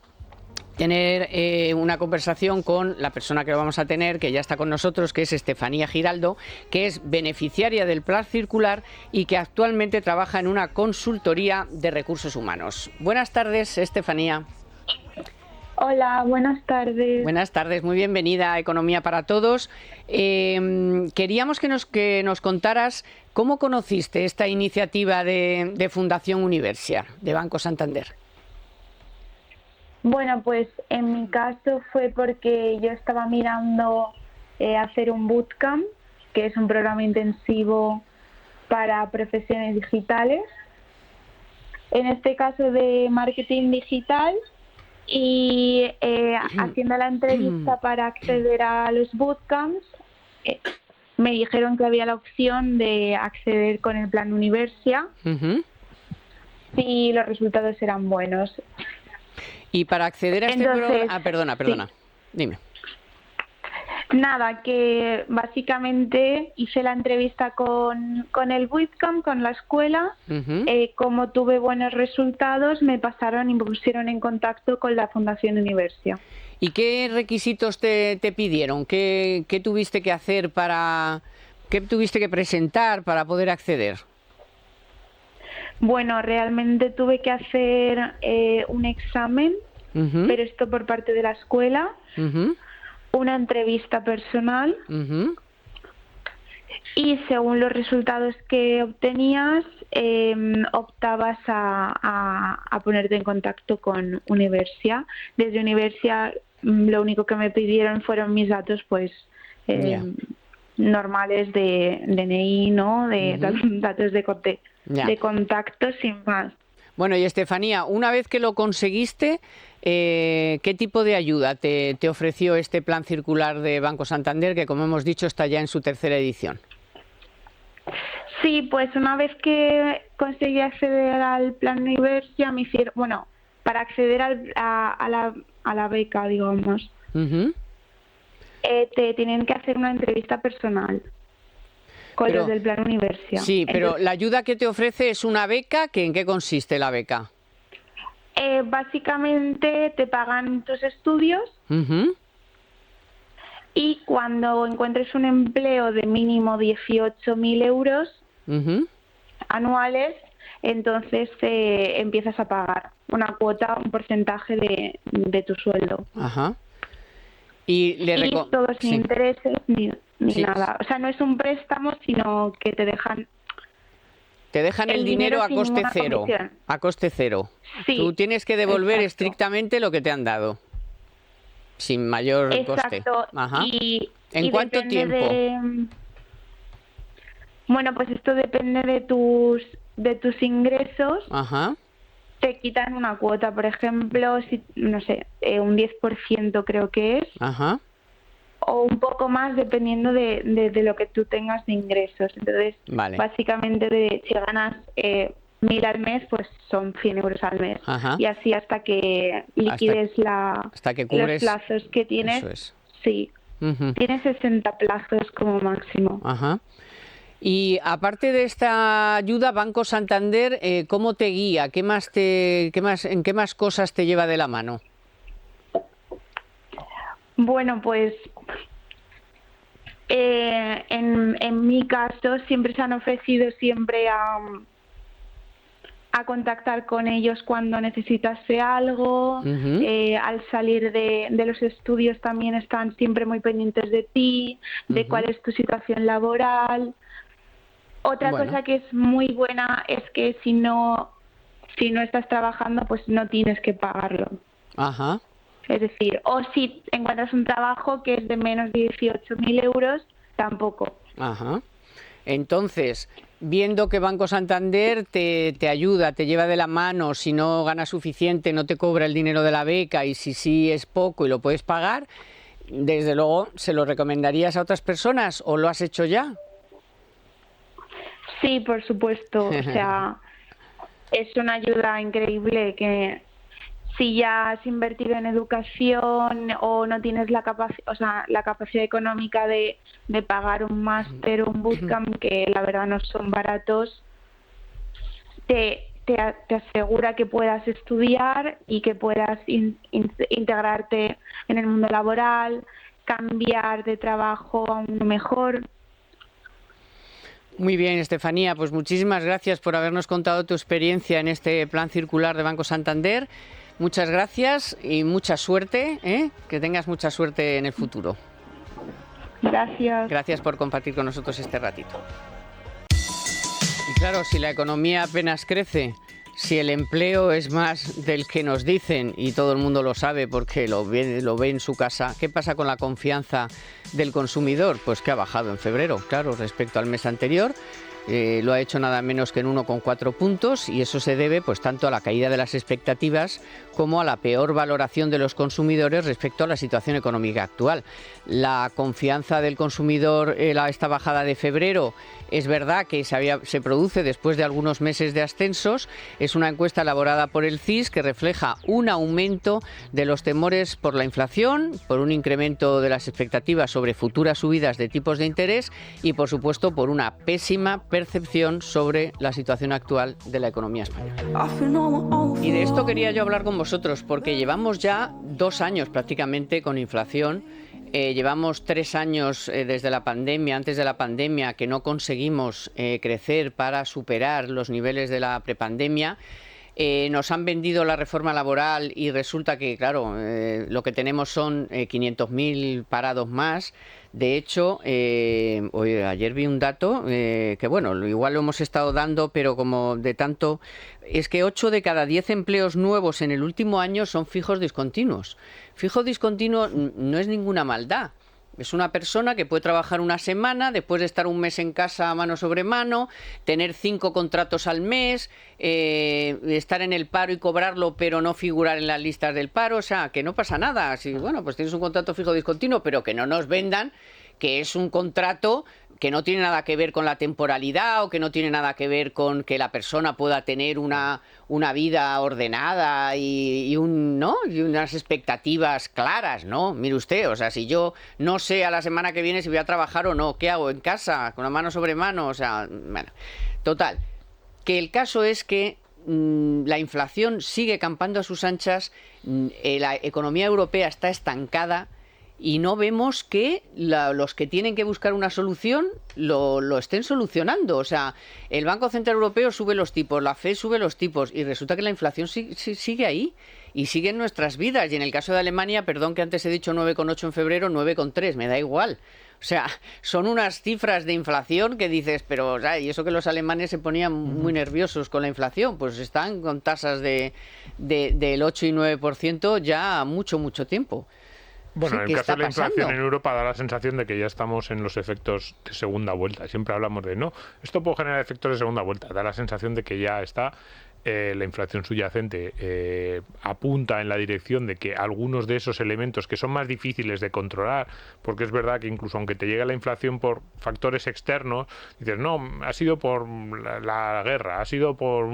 Speaker 1: tener una conversación con la persona que vamos a tener, que ya está con nosotros, que es Estefanía Giraldo, que es beneficiaria del Plan Circular y que actualmente trabaja en una consultoría de recursos humanos. Buenas tardes, Estefanía.
Speaker 5: Hola, buenas tardes.
Speaker 1: Buenas tardes, muy bienvenida a Economía para Todos. Queríamos que nos contaras cómo conociste esta iniciativa de Fundación Universia, de Banco Santander.
Speaker 5: Bueno, pues en mi caso fue porque yo estaba mirando hacer un bootcamp, que es un programa intensivo para profesiones digitales, en este caso de marketing digital, y haciendo la entrevista para acceder a los bootcamps, me dijeron que había la opción de acceder con el plan Universia si los resultados eran buenos.
Speaker 1: Y para acceder a este programa... Perdona. Sí. Dime.
Speaker 5: Nada, que básicamente hice la entrevista con el bootcamp, con la escuela. Como tuve buenos resultados, me pasaron y me pusieron en contacto con la Fundación Universia.
Speaker 1: ¿Y qué requisitos te pidieron? ¿Qué tuviste que hacer qué tuviste que presentar para poder acceder?
Speaker 5: Bueno, realmente tuve que hacer un examen, pero esto por parte de la escuela, una entrevista personal, y según los resultados que obtenías, optabas a ponerte en contacto con Universia. Desde Universia lo único que me pidieron fueron mis datos, pues normales de DNI, ¿no? De datos de contacto, sin más.
Speaker 1: Bueno, y Estefanía, una vez que lo conseguiste, ¿qué tipo de ayuda te ofreció este plan circular de Banco Santander, que como hemos dicho está ya en su 3ª edición?
Speaker 5: Sí, pues una vez que conseguí acceder al plan Universia, me hicieron, bueno, para acceder a la beca, digamos, te tienen que hacer una entrevista personal con los del plan Universia.
Speaker 1: Sí, pero entonces, la ayuda que te ofrece es una beca, que ¿en qué consiste la beca?
Speaker 5: Básicamente te pagan tus estudios y cuando encuentres un empleo de mínimo 18.000 euros anuales, entonces empiezas a pagar una cuota, un porcentaje de tu sueldo. Y todo sin intereses ni nada. O sea, no es un préstamo, sino que te dejan...
Speaker 1: Te dejan el dinero a coste cero. A coste cero. Sí, tú tienes que devolver estrictamente lo que te han dado. Sin mayor coste.
Speaker 5: Exacto.
Speaker 1: ¿En cuánto tiempo?
Speaker 5: Bueno, pues esto depende de tus ingresos. Te quitan una cuota, por ejemplo, si, no sé, un 10% creo que es. O un poco más dependiendo de lo que tú tengas de ingresos. Entonces, básicamente si ganas 1.000 al mes, pues son 100 euros al mes. Y así hasta que liquides
Speaker 1: hasta que cubres
Speaker 5: los plazos que tienes.
Speaker 1: Eso es.
Speaker 5: Sí, tienes 60 plazos como máximo.
Speaker 1: Y aparte de esta ayuda, Banco Santander, ¿cómo te guía? ¿En qué más cosas te lleva de la mano?
Speaker 5: Bueno, pues en mi caso siempre se han ofrecido siempre a contactar con ellos cuando necesitase algo. Al salir de los estudios también están siempre muy pendientes de ti, de cuál es tu situación laboral. Otra cosa que es muy buena es que si no estás trabajando, pues no tienes que pagarlo. Es decir, o si encuentras un trabajo que es de menos de 18.000 euros, tampoco.
Speaker 1: Entonces, viendo que Banco Santander te ayuda, te lleva de la mano, si no ganas suficiente no te cobra el dinero de la beca, y si sí es poco y lo puedes pagar, desde luego, ¿se lo recomendarías a otras personas o lo has hecho ya?
Speaker 5: Sí, por supuesto. O sea, es una ayuda increíble que si ya has invertido en educación o no tienes la capacidad económica de pagar un máster o un bootcamp, que la verdad no son baratos, te asegura que puedas estudiar y que puedas integrarte en el mundo laboral, cambiar de trabajo a uno mejor.
Speaker 1: Muy bien, Estefanía, pues muchísimas gracias por habernos contado tu experiencia en este plan circular de Banco Santander. Muchas gracias y mucha suerte, que tengas mucha suerte en el futuro.
Speaker 5: Gracias.
Speaker 1: Gracias por compartir con nosotros este ratito. Y claro, si la economía apenas crece, si el empleo es más del que nos dicen, y todo el mundo lo sabe porque lo ve en su casa, ¿qué pasa con la confianza del consumidor? Pues que ha bajado en febrero, claro, respecto al mes anterior. Lo ha hecho nada menos que en 1,4 puntos, y eso se debe pues tanto a la caída de las expectativas como a la peor valoración de los consumidores respecto a la situación económica actual. La confianza del consumidor, esta bajada de febrero, es verdad que se produce después de algunos meses de ascensos. Es una encuesta elaborada por el CIS que refleja un aumento de los temores por la inflación, por un incremento de las expectativas sobre futuras subidas de tipos de interés y, por supuesto, por una pésima percepción sobre la situación actual de la economía española. Y de esto quería yo hablar con vosotros, porque llevamos ya 2 años prácticamente con inflación. Llevamos 3 años desde la pandemia, antes de la pandemia, que no conseguimos crecer para superar los niveles de la prepandemia. Nos han vendido la reforma laboral y resulta que, claro, lo que tenemos son 500.000 parados más. De hecho, ayer vi un dato que, bueno, igual lo hemos estado dando, pero como de tanto, es que 8 de cada 10 empleos nuevos en el último año son fijos discontinuos. Fijo discontinuo no es ninguna maldad. Es una persona que puede trabajar una semana, después de estar un mes en casa mano sobre mano, tener 5 contratos al mes, estar en el paro y cobrarlo, pero no figurar en las listas del paro. O sea, que no pasa nada. Si, bueno, pues tienes un contrato fijo discontinuo, pero que no nos vendan que es un contrato que no tiene nada que ver con la temporalidad o que no tiene nada que ver con que la persona pueda tener una vida ordenada y unas expectativas claras, ¿no? Mire usted, o sea, si yo no sé a la semana que viene si voy a trabajar o no, ¿qué hago en casa? Con la mano sobre mano, o sea, bueno, total. Que el caso es que la inflación sigue campando a sus anchas, la economía europea está estancada, y no vemos que los que tienen que buscar una solución lo estén solucionando. O sea, el Banco Central Europeo sube los tipos, la FED sube los tipos, y resulta que la inflación sigue ahí y sigue en nuestras vidas. Y en el caso de Alemania, perdón que antes he dicho 9,8 en febrero, 9,3, me da igual. O sea, son unas cifras de inflación que dices, pero, o sea, y eso que los alemanes se ponían muy nerviosos con la inflación, pues están con tasas del 8 y 9% ya mucho tiempo.
Speaker 3: Bueno,
Speaker 1: Sí,
Speaker 3: en
Speaker 1: ¿qué
Speaker 3: el caso
Speaker 1: está
Speaker 3: de la inflación
Speaker 1: pasando?
Speaker 3: en Europa da la sensación de que ya estamos en los efectos de segunda vuelta. Siempre hablamos de, no, esto puede generar efectos de segunda vuelta. Da la sensación de que ya está la inflación subyacente apunta en la dirección de que algunos de esos elementos que son más difíciles de controlar, porque es verdad que incluso aunque te llegue la inflación por factores externos, dices, no, ha sido por la guerra, ha sido por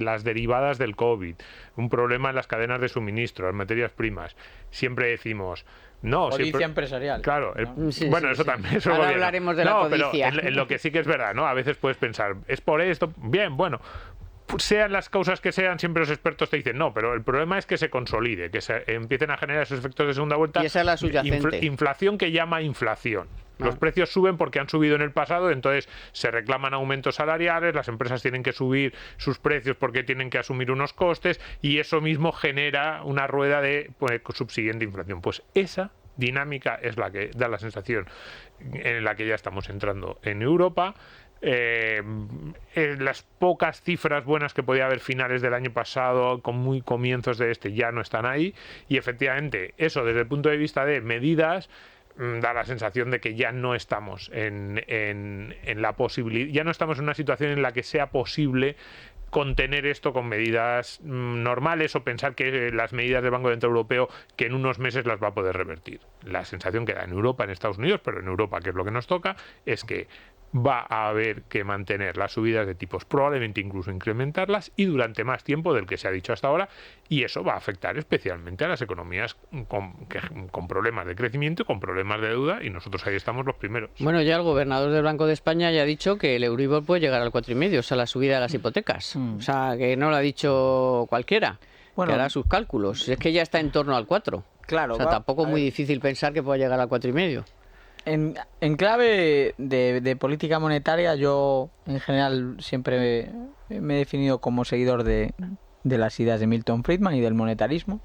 Speaker 3: las derivadas del COVID, un problema en las cadenas de suministro, las materias primas. Siempre decimos, no,
Speaker 2: Codicia empresarial.
Speaker 3: Claro,
Speaker 2: ¿no?
Speaker 1: Sí,
Speaker 3: bueno,
Speaker 1: sí,
Speaker 3: eso
Speaker 1: sí.
Speaker 3: también. Eso
Speaker 1: Ahora
Speaker 3: gobierno.
Speaker 1: hablaremos de la codicia.
Speaker 3: Pero en lo que sí que es verdad, ¿no? A veces puedes pensar, es por esto, bien, bueno, sean las causas que sean, siempre los expertos te dicen, no, pero el problema es que se consolide, que se empiecen a generar esos efectos de segunda vuelta.
Speaker 1: Y esa es la subyacente.
Speaker 3: Inflación que llama inflación. Los precios suben porque han subido en el pasado, entonces se reclaman aumentos salariales, las empresas tienen que subir sus precios porque tienen que asumir unos costes y eso mismo genera una rueda de subsiguiente inflación. Pues esa dinámica es la que da la sensación en la que ya estamos entrando en Europa. Las pocas cifras buenas que podía haber finales del año pasado con muy comienzos de este ya no están ahí y efectivamente eso desde el punto de vista de medidas da la sensación de que ya no estamos en la posibilidad, ya no estamos en una situación en la que sea posible contener esto con medidas normales o pensar que las medidas del Banco Central Europeo que en unos meses las va a poder revertir. La sensación que da en Europa, en Estados Unidos, pero en Europa, que es lo que nos toca, es que va a haber que mantener las subidas de tipos, probablemente incluso incrementarlas y durante más tiempo del que se ha dicho hasta ahora, y eso va a afectar especialmente a las economías con problemas de crecimiento y con problemas de deuda, y nosotros ahí estamos los primeros.
Speaker 1: Bueno, ya el gobernador del Banco de España ya ha dicho que el Euribor puede llegar al 4,5, o sea, la subida de las hipotecas. O sea, que no lo ha dicho cualquiera,
Speaker 2: Bueno,
Speaker 1: que hará sus cálculos. Es que ya está en torno al 4.
Speaker 2: Claro,
Speaker 1: O sea, tampoco es muy difícil pensar que pueda llegar al 4,5.
Speaker 2: En clave de política monetaria, yo en general siempre me he definido como seguidor de las ideas de Milton Friedman y del monetarismo,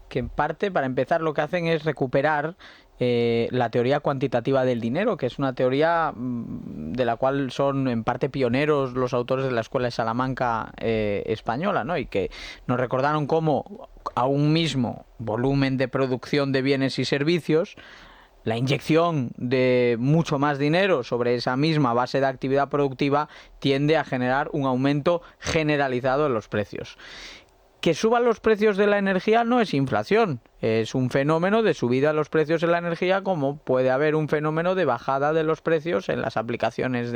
Speaker 2: que en parte, para empezar, lo que hacen es recuperar la teoría cuantitativa del dinero, que es una teoría de la cual son en parte pioneros los autores de la Escuela de Salamanca española, ¿no? Y que nos recordaron cómo a un mismo volumen de producción de bienes y servicios, la inyección de mucho más dinero sobre esa misma base de actividad productiva tiende a generar un aumento generalizado en los precios. Que suban los precios de la energía no es inflación, es un fenómeno de subida de los precios en la energía, como puede haber un fenómeno de bajada de los precios en las aplicaciones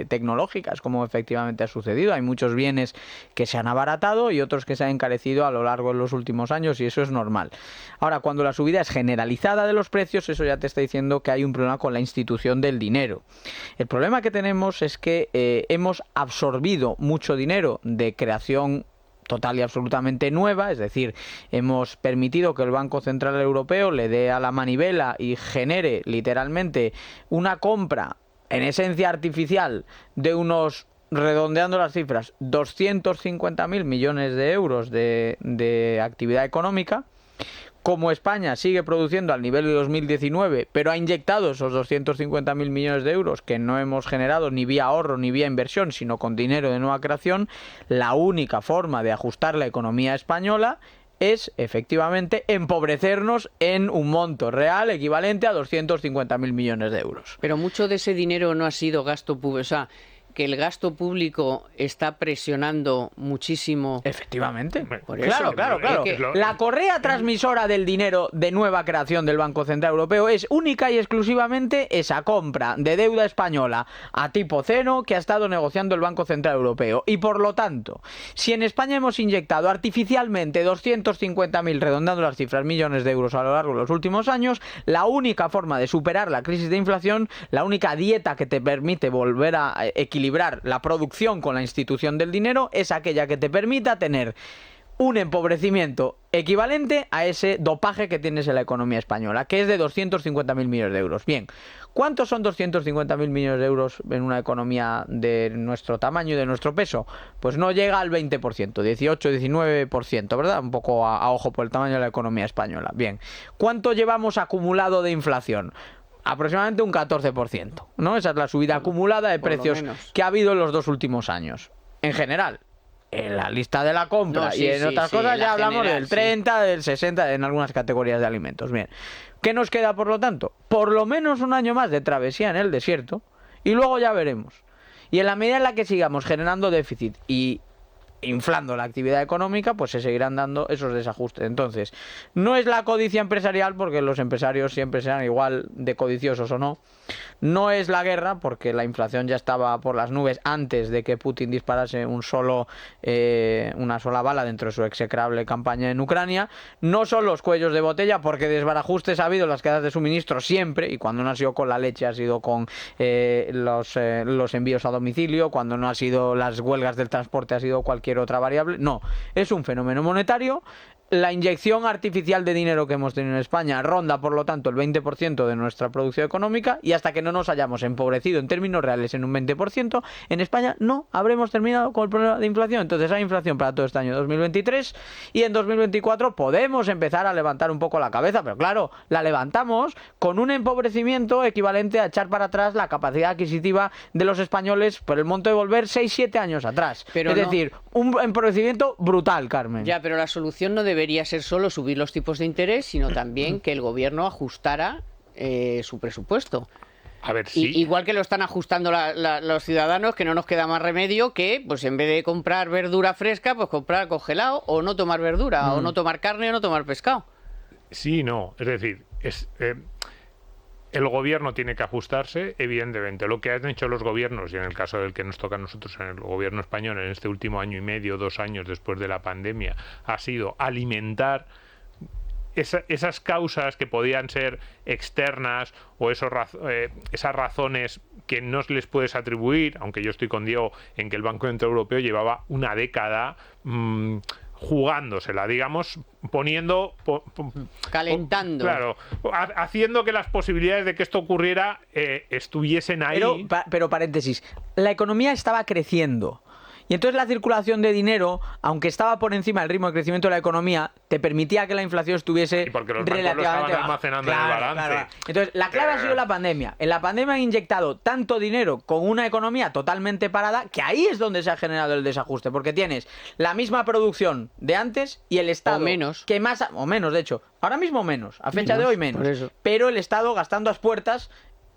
Speaker 2: tecnológicas, como efectivamente ha sucedido. Hay muchos bienes que se han abaratado y otros que se han encarecido a lo largo de los últimos años, y eso es normal. Ahora, cuando la subida es generalizada de los precios, eso ya te está diciendo que hay un problema con la institución del dinero. El problema que tenemos es que hemos absorbido mucho dinero de creación total y absolutamente nueva, es decir, hemos permitido que el Banco Central Europeo le dé a la manivela y genere literalmente una compra en esencia artificial de unos, redondeando las cifras, 250.000 millones de euros de actividad económica. Como España sigue produciendo al nivel de 2019, pero ha inyectado esos 250.000 millones de euros que no hemos generado ni vía ahorro ni vía inversión, sino con dinero de nueva creación, la única forma de ajustar la economía española es efectivamente empobrecernos en un monto real equivalente a 250.000 millones de euros.
Speaker 1: Pero mucho de ese dinero no ha sido gasto público, o sea, que el gasto público está presionando muchísimo.
Speaker 2: Efectivamente.
Speaker 1: Por eso,
Speaker 2: claro. La correa transmisora del dinero de nueva creación del Banco Central Europeo es única y exclusivamente esa compra de deuda española a tipo cero que ha estado negociando el Banco Central Europeo. Y por lo tanto, si en España hemos inyectado artificialmente 250.000, redondando las cifras, millones de euros a lo largo de los últimos años, la única forma de superar la crisis de inflación, la única dieta que te permite volver a equilibrar la producción con la institución del dinero, es aquella que te permita tener un empobrecimiento equivalente a ese dopaje que tienes en la economía española, que es de 250.000 millones de euros. Bien, ¿cuántos son 250.000 millones de euros en una economía de nuestro tamaño y de nuestro peso? Pues no llega al 20%, 18, 19%, ¿verdad? Un poco a ojo por el tamaño de la economía española. Bien, ¿cuánto llevamos acumulado de inflación? Aproximadamente un 14%, ¿no? Esa es la subida acumulada de precios que ha habido en los 2 últimos años. En general, en la lista de la compra y en otras cosas ya hablamos del 30, del 60, en algunas categorías de alimentos. Bien, ¿qué nos queda por lo tanto? Por lo menos un año más de travesía en el desierto y luego ya veremos. Y en la medida en la que sigamos generando déficit y inflando la actividad económica, pues se seguirán dando esos desajustes. Entonces, no es la codicia empresarial, porque los empresarios siempre serán igual de codiciosos o no. No es la guerra, porque la inflación ya estaba por las nubes antes de que Putin disparase una sola bala dentro de su execrable campaña en Ucrania. No son los cuellos de botella, porque desbarajustes ha habido las cadenas de suministro siempre, y cuando no ha sido con la leche ha sido con los envíos a domicilio, cuando no ha sido las huelgas del transporte ha sido cualquier otra variable. No, es un fenómeno monetario. La inyección artificial de dinero que hemos tenido en España ronda, por lo tanto, el 20% de nuestra producción económica, y hasta que no nos hayamos empobrecido en términos reales en un 20%, en España no habremos terminado con el problema de inflación. Entonces hay inflación para todo este año 2023 y en 2024 podemos empezar a levantar un poco la cabeza, pero claro, la levantamos con un empobrecimiento equivalente a echar para atrás la capacidad adquisitiva de los españoles por el monto de volver 6-7 años atrás. Pero es decir, un empobrecimiento brutal, Carmen.
Speaker 1: Ya, pero la solución no debería ser solo subir los tipos de interés, sino también que el gobierno ajustara su presupuesto.
Speaker 3: A ver, sí.
Speaker 1: Igual que lo están ajustando los ciudadanos, que no nos queda más remedio que, pues en vez de comprar verdura fresca, pues comprar congelado, o no tomar verdura, o no tomar carne, o no tomar pescado.
Speaker 3: Sí, no. Es decir, el gobierno tiene que ajustarse, evidentemente. Lo que han hecho los gobiernos, y en el caso del que nos toca a nosotros, en el gobierno español, en este último año y medio, 2 años después de la pandemia, ha sido alimentar esas causas que podían ser externas o esas razones que no les puedes atribuir, aunque yo estoy con Diego en que el Banco Central Europeo llevaba una década jugándosela, digamos,
Speaker 1: calentando.
Speaker 3: Claro, haciendo que las posibilidades de que esto ocurriera estuviesen ahí.
Speaker 2: Pero paréntesis, la economía estaba creciendo. Y entonces la circulación de dinero, aunque estaba por encima del ritmo de crecimiento de la economía, te permitía que la inflación estuviese
Speaker 3: Y porque los bancos lo
Speaker 2: relativamente
Speaker 3: estaban
Speaker 2: baja.
Speaker 3: almacenando en el balance.
Speaker 2: Entonces, la clave ha sido la pandemia. En la pandemia han inyectado tanto dinero con una economía totalmente parada que ahí es donde se ha generado el desajuste, porque tienes la misma producción de antes y el Estado
Speaker 1: O menos.
Speaker 2: que más o menos, de hecho, ahora mismo menos, a fecha de hoy
Speaker 1: por
Speaker 2: menos,
Speaker 1: eso.
Speaker 2: pero el Estado gastando a puertas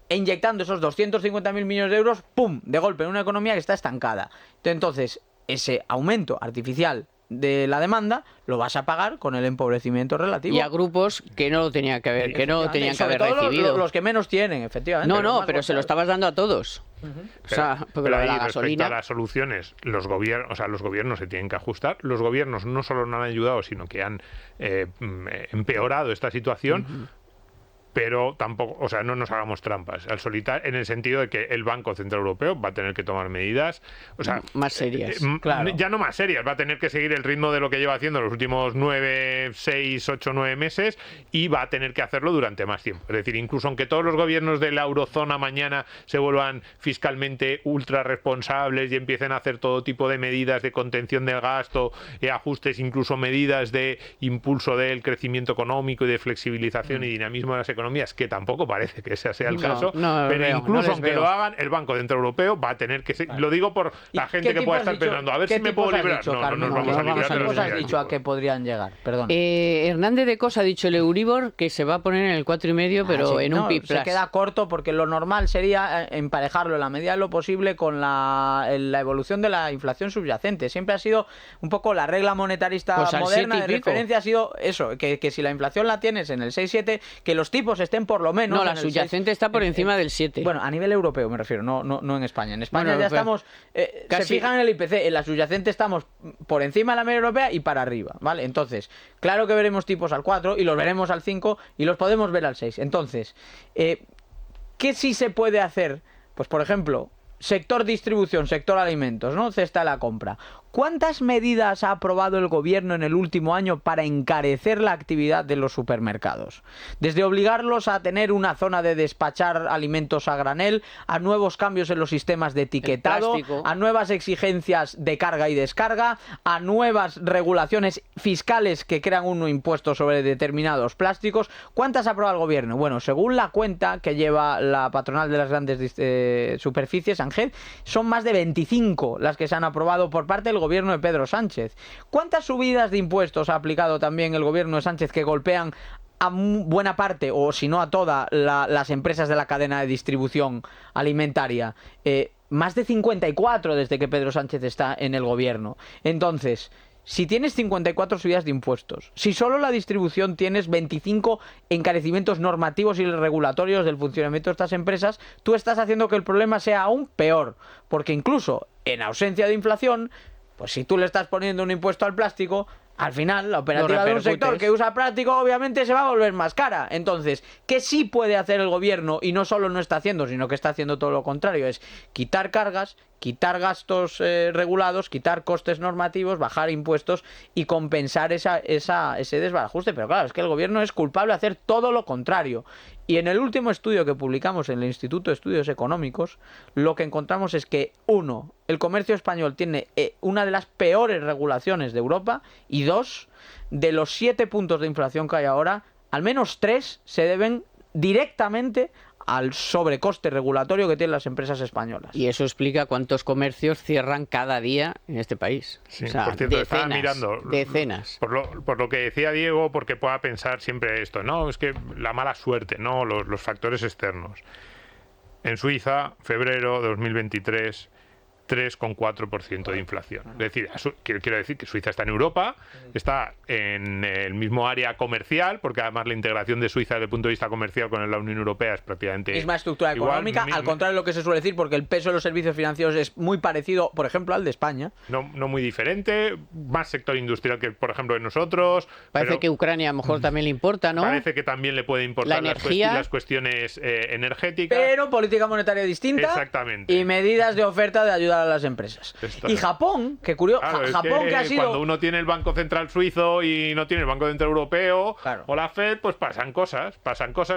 Speaker 2: e inyectando esos 250.000 millones de euros, ¡pum!, de golpe en una economía que está estancada. Entonces, ese aumento artificial de la demanda lo vas a pagar con el empobrecimiento relativo.
Speaker 1: Y a grupos que no lo tenían que haber, que no lo tenían que
Speaker 2: Sobre
Speaker 1: haber
Speaker 2: todo
Speaker 1: recibido.
Speaker 2: los que menos tienen, efectivamente.
Speaker 1: No,
Speaker 2: los
Speaker 1: no,
Speaker 2: más
Speaker 1: pero se lo
Speaker 2: golpeados.
Speaker 1: estabas dando a todos. O sea, porque
Speaker 3: Pero
Speaker 1: lo de
Speaker 3: ahí,
Speaker 1: la
Speaker 3: respecto
Speaker 1: gasolina.
Speaker 3: a las soluciones, los gobiernos se tienen que ajustar. Los gobiernos no solo no han ayudado, sino que han empeorado esta situación. Pero tampoco, o sea, no nos hagamos trampas al solitario, en el sentido de que el Banco Central Europeo va a tener que tomar medidas, o sea,
Speaker 1: Más serias.
Speaker 2: Claro.
Speaker 3: Ya no más serias, va a tener que seguir el ritmo de lo que lleva haciendo los últimos 9, 6, 8, 9 meses y va a tener que hacerlo durante más tiempo. Es decir, incluso aunque todos los gobiernos de la eurozona mañana se vuelvan fiscalmente ultra responsables y empiecen a hacer todo tipo de medidas de contención del gasto, ajustes, incluso medidas de impulso del crecimiento económico y de flexibilización y dinamismo de las economías, que tampoco parece que ese sea el
Speaker 1: No,
Speaker 3: caso,
Speaker 1: no
Speaker 3: pero
Speaker 1: veo,
Speaker 3: incluso
Speaker 1: no les
Speaker 3: aunque
Speaker 1: veo.
Speaker 3: lo hagan, el Banco Central Europeo va a tener que lo digo por
Speaker 2: ¿Y
Speaker 3: la gente
Speaker 2: qué
Speaker 3: que pueda
Speaker 2: tipos has
Speaker 3: estar
Speaker 2: dicho-
Speaker 3: pensando, a ver
Speaker 2: qué
Speaker 3: si me
Speaker 2: tipos
Speaker 3: puedo
Speaker 2: has
Speaker 3: librar.
Speaker 2: dicho,
Speaker 3: No
Speaker 2: Carmen?
Speaker 3: nos vamos a
Speaker 2: ¿Qué
Speaker 3: librar de los
Speaker 2: tipos has
Speaker 3: niveles.
Speaker 2: dicho a qué podrían llegar? Perdón.
Speaker 1: Hernández de Cos ha dicho el Euribor que se va a poner en el 4,5, pero
Speaker 2: Sí,
Speaker 1: en
Speaker 2: no,
Speaker 1: un PIB
Speaker 2: se
Speaker 1: plus.
Speaker 2: queda corto porque lo normal sería emparejarlo en la medida de lo posible con la evolución de la inflación subyacente. Siempre ha sido un poco la regla monetarista
Speaker 1: Pues al
Speaker 2: moderna
Speaker 1: 7
Speaker 2: de
Speaker 1: y pico.
Speaker 2: referencia, ha sido eso, que si la inflación la tienes en el 6-7, que los tipos estén por lo menos
Speaker 1: No,
Speaker 2: en
Speaker 1: la
Speaker 2: el
Speaker 1: subyacente
Speaker 2: 6,
Speaker 1: está por encima del 7.
Speaker 2: Bueno, a nivel europeo me refiero, no en España. En España
Speaker 1: Bueno,
Speaker 2: ya
Speaker 1: pero
Speaker 2: estamos,
Speaker 1: casi-
Speaker 2: se fijan en el IPC, en la subyacente estamos por encima de la media europea y para arriba, ¿vale? Entonces, claro que veremos tipos al 4 y los veremos al 5 y los podemos ver al 6. Entonces, ¿qué sí se puede hacer? Pues, por ejemplo, sector distribución, sector alimentos, ¿no? Cesta de la compra. ¿Cuántas medidas ha aprobado el gobierno en el último año para encarecer la actividad de los supermercados? Desde obligarlos a tener una zona de despachar alimentos a granel, a nuevos cambios en los sistemas de etiquetado,
Speaker 1: plástico.
Speaker 2: a nuevas exigencias de carga y descarga, a nuevas regulaciones fiscales que crean un impuesto sobre determinados plásticos. ¿Cuántas ha aprobado el gobierno? Bueno, según la cuenta que lleva la patronal de las grandes superficies, ANGED, son más de 25 las que se han aprobado por parte del gobierno de Pedro Sánchez. ¿Cuántas subidas de impuestos ha aplicado también el gobierno de Sánchez que golpean a buena parte, o si no a todas, las empresas de la cadena de distribución alimentaria? Más de 54 desde que Pedro Sánchez está en el gobierno. Entonces, si tienes 54 subidas de impuestos, si solo la distribución tienes 25 encarecimientos normativos y regulatorios del funcionamiento de estas empresas, tú estás haciendo que el problema sea aún peor, porque incluso en ausencia de inflación, pues si tú le estás poniendo un impuesto al plástico, al final la operativa de un sector
Speaker 1: repercutes.
Speaker 2: que usa plástico obviamente se va a volver más cara. Entonces, ¿qué sí puede hacer el gobierno? Y no solo no está haciendo, sino que está haciendo todo lo contrario, es quitar cargas, quitar gastos regulados, quitar costes normativos, bajar impuestos y compensar ese desbarajuste. Pero claro, es que el gobierno es culpable de hacer todo lo contrario. Y en el último estudio que publicamos en el Instituto de Estudios Económicos, lo que encontramos es que, uno, el comercio español tiene una de las peores regulaciones de Europa, y dos, de los 7 puntos de inflación que hay ahora, al menos 3 se deben directamente al sobrecoste regulatorio que tienen las empresas españolas.
Speaker 1: Y eso explica cuántos comercios cierran cada día en este país.
Speaker 3: Sí,
Speaker 1: o sea,
Speaker 3: por cierto, estaba
Speaker 1: decenas,
Speaker 3: mirando
Speaker 1: decenas.
Speaker 3: por lo que decía Diego, porque pueda pensar siempre esto, no, es que la mala suerte, no, los factores externos. En Suiza, febrero de 2023, 3,4% de inflación. Es decir, quiero decir que Suiza está en Europa, está en el mismo área comercial, porque además la integración de Suiza desde el punto de vista comercial con la Unión Europea es prácticamente
Speaker 2: Misma estructura
Speaker 3: igual,
Speaker 2: económica, al contrario de lo que se suele decir, porque el peso de los servicios financieros es muy parecido, por ejemplo, al de España.
Speaker 3: no muy diferente, más sector industrial que, por ejemplo, de nosotros.
Speaker 1: Parece
Speaker 3: pero
Speaker 1: que Ucrania a lo mejor también le importa, ¿no?
Speaker 3: parece que también le puede importar
Speaker 1: La energía.
Speaker 3: las cuestiones energéticas.
Speaker 2: Pero política monetaria distinta.
Speaker 3: Exactamente.
Speaker 2: Y medidas de oferta de ayuda ayudar a las empresas.
Speaker 3: Esto
Speaker 2: Y
Speaker 3: es.
Speaker 2: Japón, que curioso,
Speaker 3: Claro,
Speaker 2: Japón que ha sido...
Speaker 3: cuando uno tiene el Banco Central Suizo y no tiene el Banco Central Europeo
Speaker 2: Claro.
Speaker 3: o la Fed, pues pasan cosas.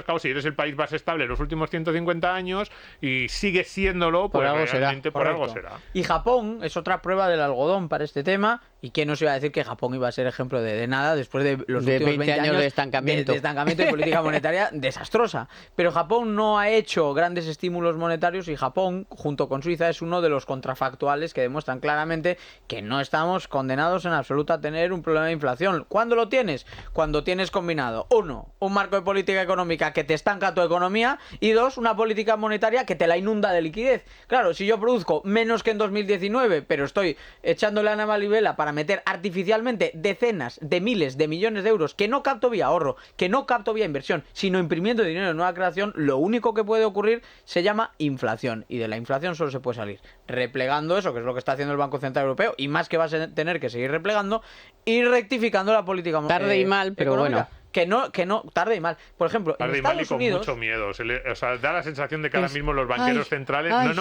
Speaker 3: Claro, si eres el país más estable en los últimos 150 años y sigues siéndolo, pues
Speaker 1: algo será.
Speaker 3: realmente por algo
Speaker 2: Correcto.
Speaker 3: será.
Speaker 2: Y Japón es otra prueba del algodón para este tema. ¿Y quién nos iba a decir que Japón iba a ser ejemplo de nada después de los
Speaker 1: De
Speaker 2: últimos
Speaker 1: 20 años de estancamiento?
Speaker 2: De estancamiento y política monetaria desastrosa. Pero Japón no ha hecho grandes estímulos monetarios y Japón, junto con Suiza, es uno de los contrafactuales que demuestran claramente que no estamos condenados en absoluto a tener un problema de inflación. ¿Cuándo lo tienes? Cuando tienes combinado, 1, un marco de política económica que te estanca tu economía y 2, una política monetaria que te la inunda de liquidez. Claro, si yo produzco menos que en 2019, pero estoy echándole a la manivela para meter artificialmente decenas de miles de millones de euros que no capto vía ahorro, que no capto vía inversión, sino imprimiendo dinero en nueva creación, lo único que puede ocurrir se llama inflación. Y de la inflación solo se puede salir replegando eso, que es lo que está haciendo el Banco Central Europeo, y más que vas a tener que seguir replegando, y rectificando la política
Speaker 1: Tarde y mal, pero
Speaker 2: económica.
Speaker 1: bueno.
Speaker 2: Que no, tarde y mal. Por ejemplo, en
Speaker 3: Tarde y mal y
Speaker 2: Estados
Speaker 3: con
Speaker 2: Unidos...
Speaker 3: mucho miedo. O sea, da la sensación de que ahora
Speaker 1: Es-
Speaker 3: mismo los banqueros
Speaker 1: ay,
Speaker 3: centrales...
Speaker 1: ay.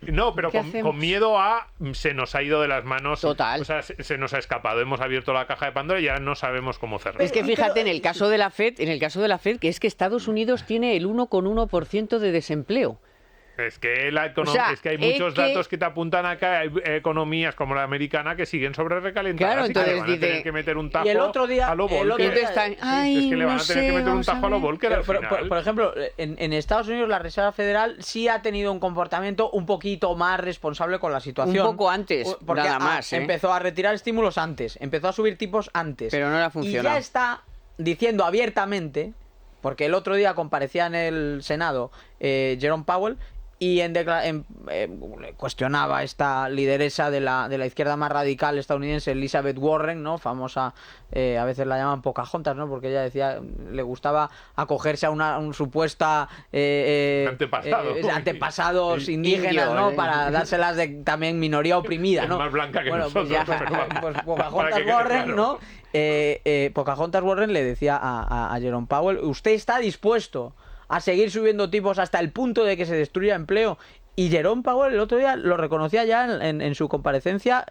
Speaker 3: No, pero
Speaker 1: ¿Qué
Speaker 3: con
Speaker 1: hacemos?
Speaker 3: miedo a... Se nos ha ido de las manos.
Speaker 1: Total.
Speaker 3: O sea, se nos ha escapado. Hemos abierto la caja de Pandora y ya no sabemos cómo cerrar.
Speaker 1: Es que fíjate, en el caso de la Fed, que es que Estados Unidos tiene el 1,1% de desempleo.
Speaker 3: Es que,
Speaker 1: O sea,
Speaker 3: es que hay
Speaker 1: es
Speaker 3: muchos
Speaker 1: que-
Speaker 3: datos que te apuntan a que hay economías como la americana que siguen sobre recalentadas.
Speaker 1: Claro,
Speaker 3: y que le
Speaker 1: entonces
Speaker 3: van a tener
Speaker 1: dice-
Speaker 3: que meter un tajo
Speaker 2: Y el otro día-
Speaker 3: a lo
Speaker 2: el otro
Speaker 3: Volcker.
Speaker 1: Y entonces están, ay,
Speaker 3: es que le van
Speaker 1: no
Speaker 3: a tener
Speaker 1: sé,
Speaker 3: que meter un
Speaker 1: vamos a
Speaker 3: tajo a lo
Speaker 1: ver.
Speaker 3: Volcker al
Speaker 2: Por
Speaker 3: final.
Speaker 2: ejemplo, en Estados Unidos la Reserva Federal sí ha tenido un comportamiento un poquito más responsable con la situación.
Speaker 1: Un poco antes,
Speaker 2: Porque
Speaker 1: nada más, ¿eh?
Speaker 2: empezó a retirar estímulos antes, empezó a subir tipos antes.
Speaker 1: Pero no le ha
Speaker 2: Y
Speaker 1: funcionado.
Speaker 2: ya está diciendo abiertamente, porque el otro día comparecía en el Senado Jerome Powell y cuestionaba esta lideresa de la izquierda más radical estadounidense, Elizabeth Warren, ¿no? Famosa, a veces la llaman Pocahontas, ¿no? Porque ella decía, le gustaba acogerse a un supuesta antepasados
Speaker 3: Sí.
Speaker 2: indígenas,
Speaker 1: Indio,
Speaker 2: ¿no? Para dárselas de también minoría oprimida,
Speaker 3: Es
Speaker 2: ¿no?
Speaker 3: más blanca que
Speaker 2: Bueno, pues
Speaker 3: nosotros,
Speaker 2: ya,
Speaker 3: pero bueno.
Speaker 2: pues
Speaker 3: Para
Speaker 2: Pocahontas
Speaker 3: que quede
Speaker 2: Warren,
Speaker 3: claro.
Speaker 2: ¿no? Pocahontas Warren le decía a Jerome Powell, ¿usted está dispuesto a seguir subiendo tipos hasta el punto de que se destruya empleo? Y Jerome Powell el otro día lo reconocía ya en su comparecencia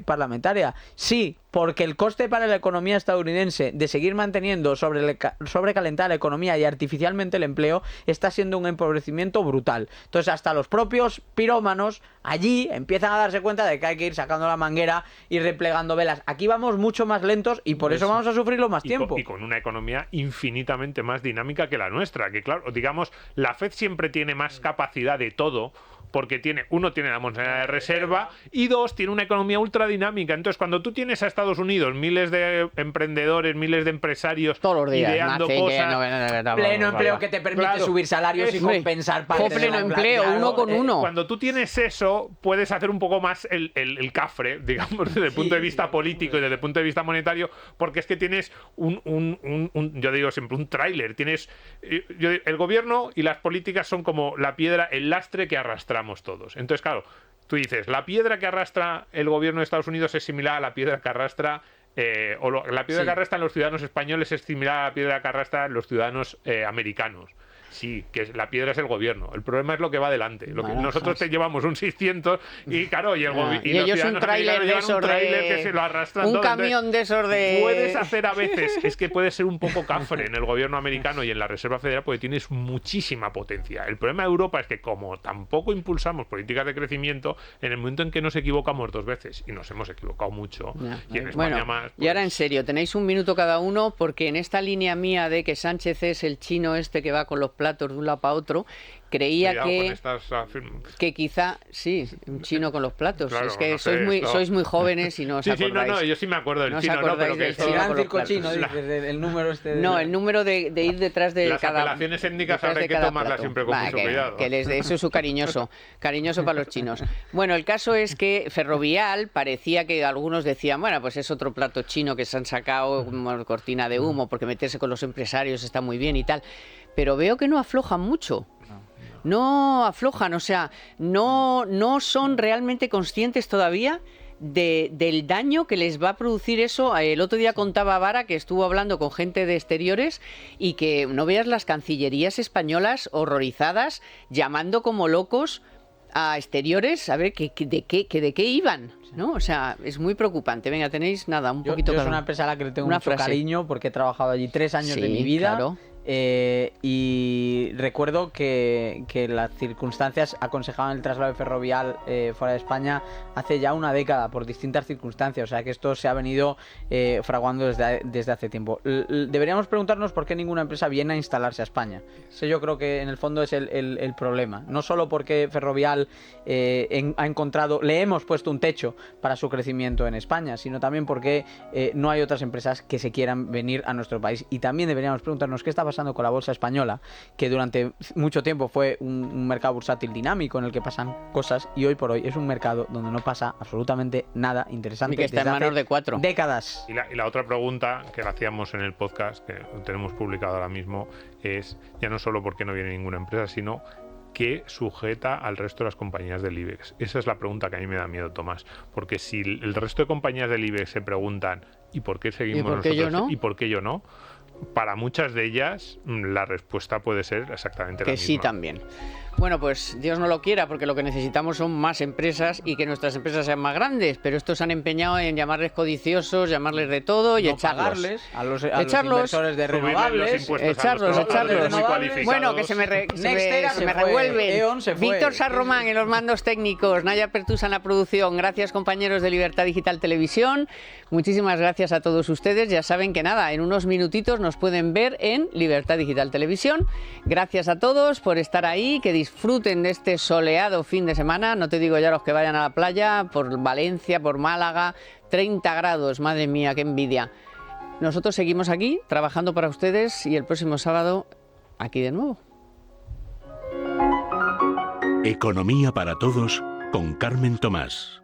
Speaker 2: parlamentaria. Sí, porque el coste para la economía estadounidense de seguir manteniendo sobrecalentar la economía y artificialmente el empleo está siendo un empobrecimiento brutal. Entonces hasta los propios pirómanos allí empiezan a darse cuenta de que hay que ir sacando la manguera y replegando velas. Aquí vamos mucho más lentos y por eso vamos a sufrirlo más tiempo.
Speaker 3: Y con una economía infinitamente más dinámica que la nuestra. Que claro, digamos, la Fed siempre tiene más capacidad de todo, porque uno tiene la moneda de reserva y dos, tiene una economía ultradinámica. Entonces, cuando tú tienes a Estados Unidos miles de emprendedores, miles de empresarios
Speaker 1: Todos los días.
Speaker 3: ideando
Speaker 1: nacen,
Speaker 3: cosas...
Speaker 2: Pleno empleo que te permite
Speaker 3: Claro.
Speaker 2: subir salarios y
Speaker 3: Eso.
Speaker 2: compensar parte de
Speaker 1: pleno
Speaker 2: la
Speaker 1: empleo,
Speaker 2: inflación.
Speaker 1: uno con uno.
Speaker 3: Cuando tú tienes eso, puedes hacer un poco más el cafre, digamos, desde el punto de vista político y desde el punto de vista monetario, porque es que tienes yo digo siempre, un tráiler. Tienes el gobierno y las políticas son como la piedra, el lastre que arrastramos todos. Entonces, claro, tú dices, la piedra que arrastra el gobierno de Estados Unidos es similar a la piedra que arrastra la piedra que arrastran los ciudadanos españoles es similar a la piedra que arrastran los ciudadanos americanos. Sí, que la piedra es el gobierno. El problema es lo que va adelante. Nosotros te llevamos un 600 y claro, y los
Speaker 1: ellos un
Speaker 3: ciudadanos
Speaker 1: tráiler
Speaker 3: americanos
Speaker 1: de
Speaker 3: llevan
Speaker 1: esos
Speaker 3: un tráiler que se lo arrastran
Speaker 1: un
Speaker 3: todo.
Speaker 1: camión de esos de...
Speaker 3: Puedes hacer a veces, es que puede ser un poco cafre en el gobierno americano y en la Reserva Federal porque tienes muchísima potencia. El problema de Europa es que como tampoco impulsamos políticas de crecimiento, en el momento en que nos equivocamos dos veces, y nos hemos equivocado mucho, y en España
Speaker 1: Bueno,
Speaker 3: más...
Speaker 1: y ahora en
Speaker 3: pues,
Speaker 1: serio, tenéis un minuto cada uno porque en esta línea mía de que Sánchez es el chino este que va con los platos de un lado para otro, creía
Speaker 3: cuidado con estas
Speaker 1: que quizá, sí, un chino con los platos.
Speaker 3: Claro,
Speaker 1: es que
Speaker 3: no sé,
Speaker 1: sois muy jóvenes y no os
Speaker 3: Sí,
Speaker 1: acordáis.
Speaker 3: no, yo sí me acuerdo del
Speaker 1: No os
Speaker 3: chino, no,
Speaker 1: acordáis
Speaker 3: pero que
Speaker 1: del
Speaker 3: esto...
Speaker 1: chino
Speaker 2: Gran
Speaker 1: con los
Speaker 2: circo
Speaker 1: platos.
Speaker 2: chino, dices, el número este de...
Speaker 1: No, el número de ir detrás de
Speaker 3: Las
Speaker 1: cada...
Speaker 3: apelaciones étnicas
Speaker 1: detrás
Speaker 3: habrá
Speaker 1: de
Speaker 3: que
Speaker 1: cada
Speaker 3: tomarlas
Speaker 1: plato.
Speaker 3: siempre con mucho cuidado.
Speaker 1: Eso es su cariñoso para los chinos. Bueno, el caso es que Ferrovial parecía que algunos decían, bueno, pues es otro plato chino que se han sacado como cortina de humo porque meterse con los empresarios está muy bien y tal. Pero veo que no aflojan mucho. No aflojan, o sea, no son realmente conscientes todavía del daño que les va a producir eso. El otro día contaba Vara que estuvo hablando con gente de exteriores y que no veas las cancillerías españolas horrorizadas llamando como locos a exteriores a ver de qué iban, ¿no? O sea, es muy preocupante. Venga, tenéis nada, un poquito
Speaker 2: Yo es
Speaker 1: cada
Speaker 2: una
Speaker 1: uno.
Speaker 2: empresa a la que le tengo
Speaker 1: Una
Speaker 2: mucho
Speaker 1: frase.
Speaker 2: cariño porque he trabajado allí 3 años de
Speaker 1: Sí,
Speaker 2: mi vida.
Speaker 1: claro.
Speaker 2: Y recuerdo que las circunstancias aconsejaban el traslado ferrovial fuera de España hace ya una década por distintas circunstancias, o sea que esto se ha venido fraguando desde hace tiempo. Deberíamos preguntarnos por qué ninguna empresa viene a instalarse a España. Eso yo creo que en el fondo es el problema. No solo porque Ferrovial ha encontrado, le hemos puesto un techo para su crecimiento en España, sino también porque no hay otras empresas que se quieran venir a nuestro país. Y también deberíamos preguntarnos qué está pasando con la bolsa española, que durante mucho tiempo fue un mercado bursátil dinámico en el que pasan cosas, y hoy por hoy es un mercado donde no pasa absolutamente nada interesante.
Speaker 1: Y que está en
Speaker 2: desde
Speaker 1: manos
Speaker 2: hace
Speaker 1: de 4
Speaker 2: décadas.
Speaker 3: Y la otra pregunta que le hacíamos en el podcast, que tenemos publicado ahora mismo, es ya no solo por qué no viene ninguna empresa, sino qué sujeta al resto de las compañías del IBEX. Esa es la pregunta que a mí me da miedo, Tomás, porque si el resto de compañías del IBEX se preguntan ¿y por qué seguimos
Speaker 1: ¿Y por qué yo
Speaker 3: nosotros
Speaker 1: no?
Speaker 3: ¿Y por qué yo no? Para muchas de ellas la respuesta puede ser exactamente la
Speaker 1: Que
Speaker 3: misma.
Speaker 1: sí también. Bueno, pues Dios no lo quiera, porque lo que necesitamos son más empresas y que nuestras empresas sean más grandes, pero estos se han empeñado en llamarles codiciosos, llamarles de todo y
Speaker 2: No
Speaker 1: echarlos.
Speaker 2: pagarles a los
Speaker 1: Echarlos.
Speaker 2: inversores de
Speaker 3: Subirles los
Speaker 2: renovables.
Speaker 3: impuestos a
Speaker 1: Echarlos,
Speaker 3: los trabajadores muy
Speaker 1: echarlos.
Speaker 3: cualificados.
Speaker 1: Bueno, que se me
Speaker 2: Nextera se fue,
Speaker 1: revuelven.
Speaker 2: E.ON se fue.
Speaker 1: Víctor Sarromán en los mandos técnicos, Naya Pertusa en la producción. Gracias, compañeros de Libertad Digital Televisión. Muchísimas gracias a todos ustedes. Ya saben que nada, en unos minutitos nos pueden ver en Libertad Digital Televisión. Gracias a todos por estar ahí, que disfruten de este soleado fin de semana. No te digo ya los que vayan a la playa, por Valencia, por Málaga, 30 grados, madre mía, qué envidia. Nosotros seguimos aquí trabajando para ustedes y el próximo sábado aquí de nuevo.
Speaker 6: Economía para todos con Carmen Tomás.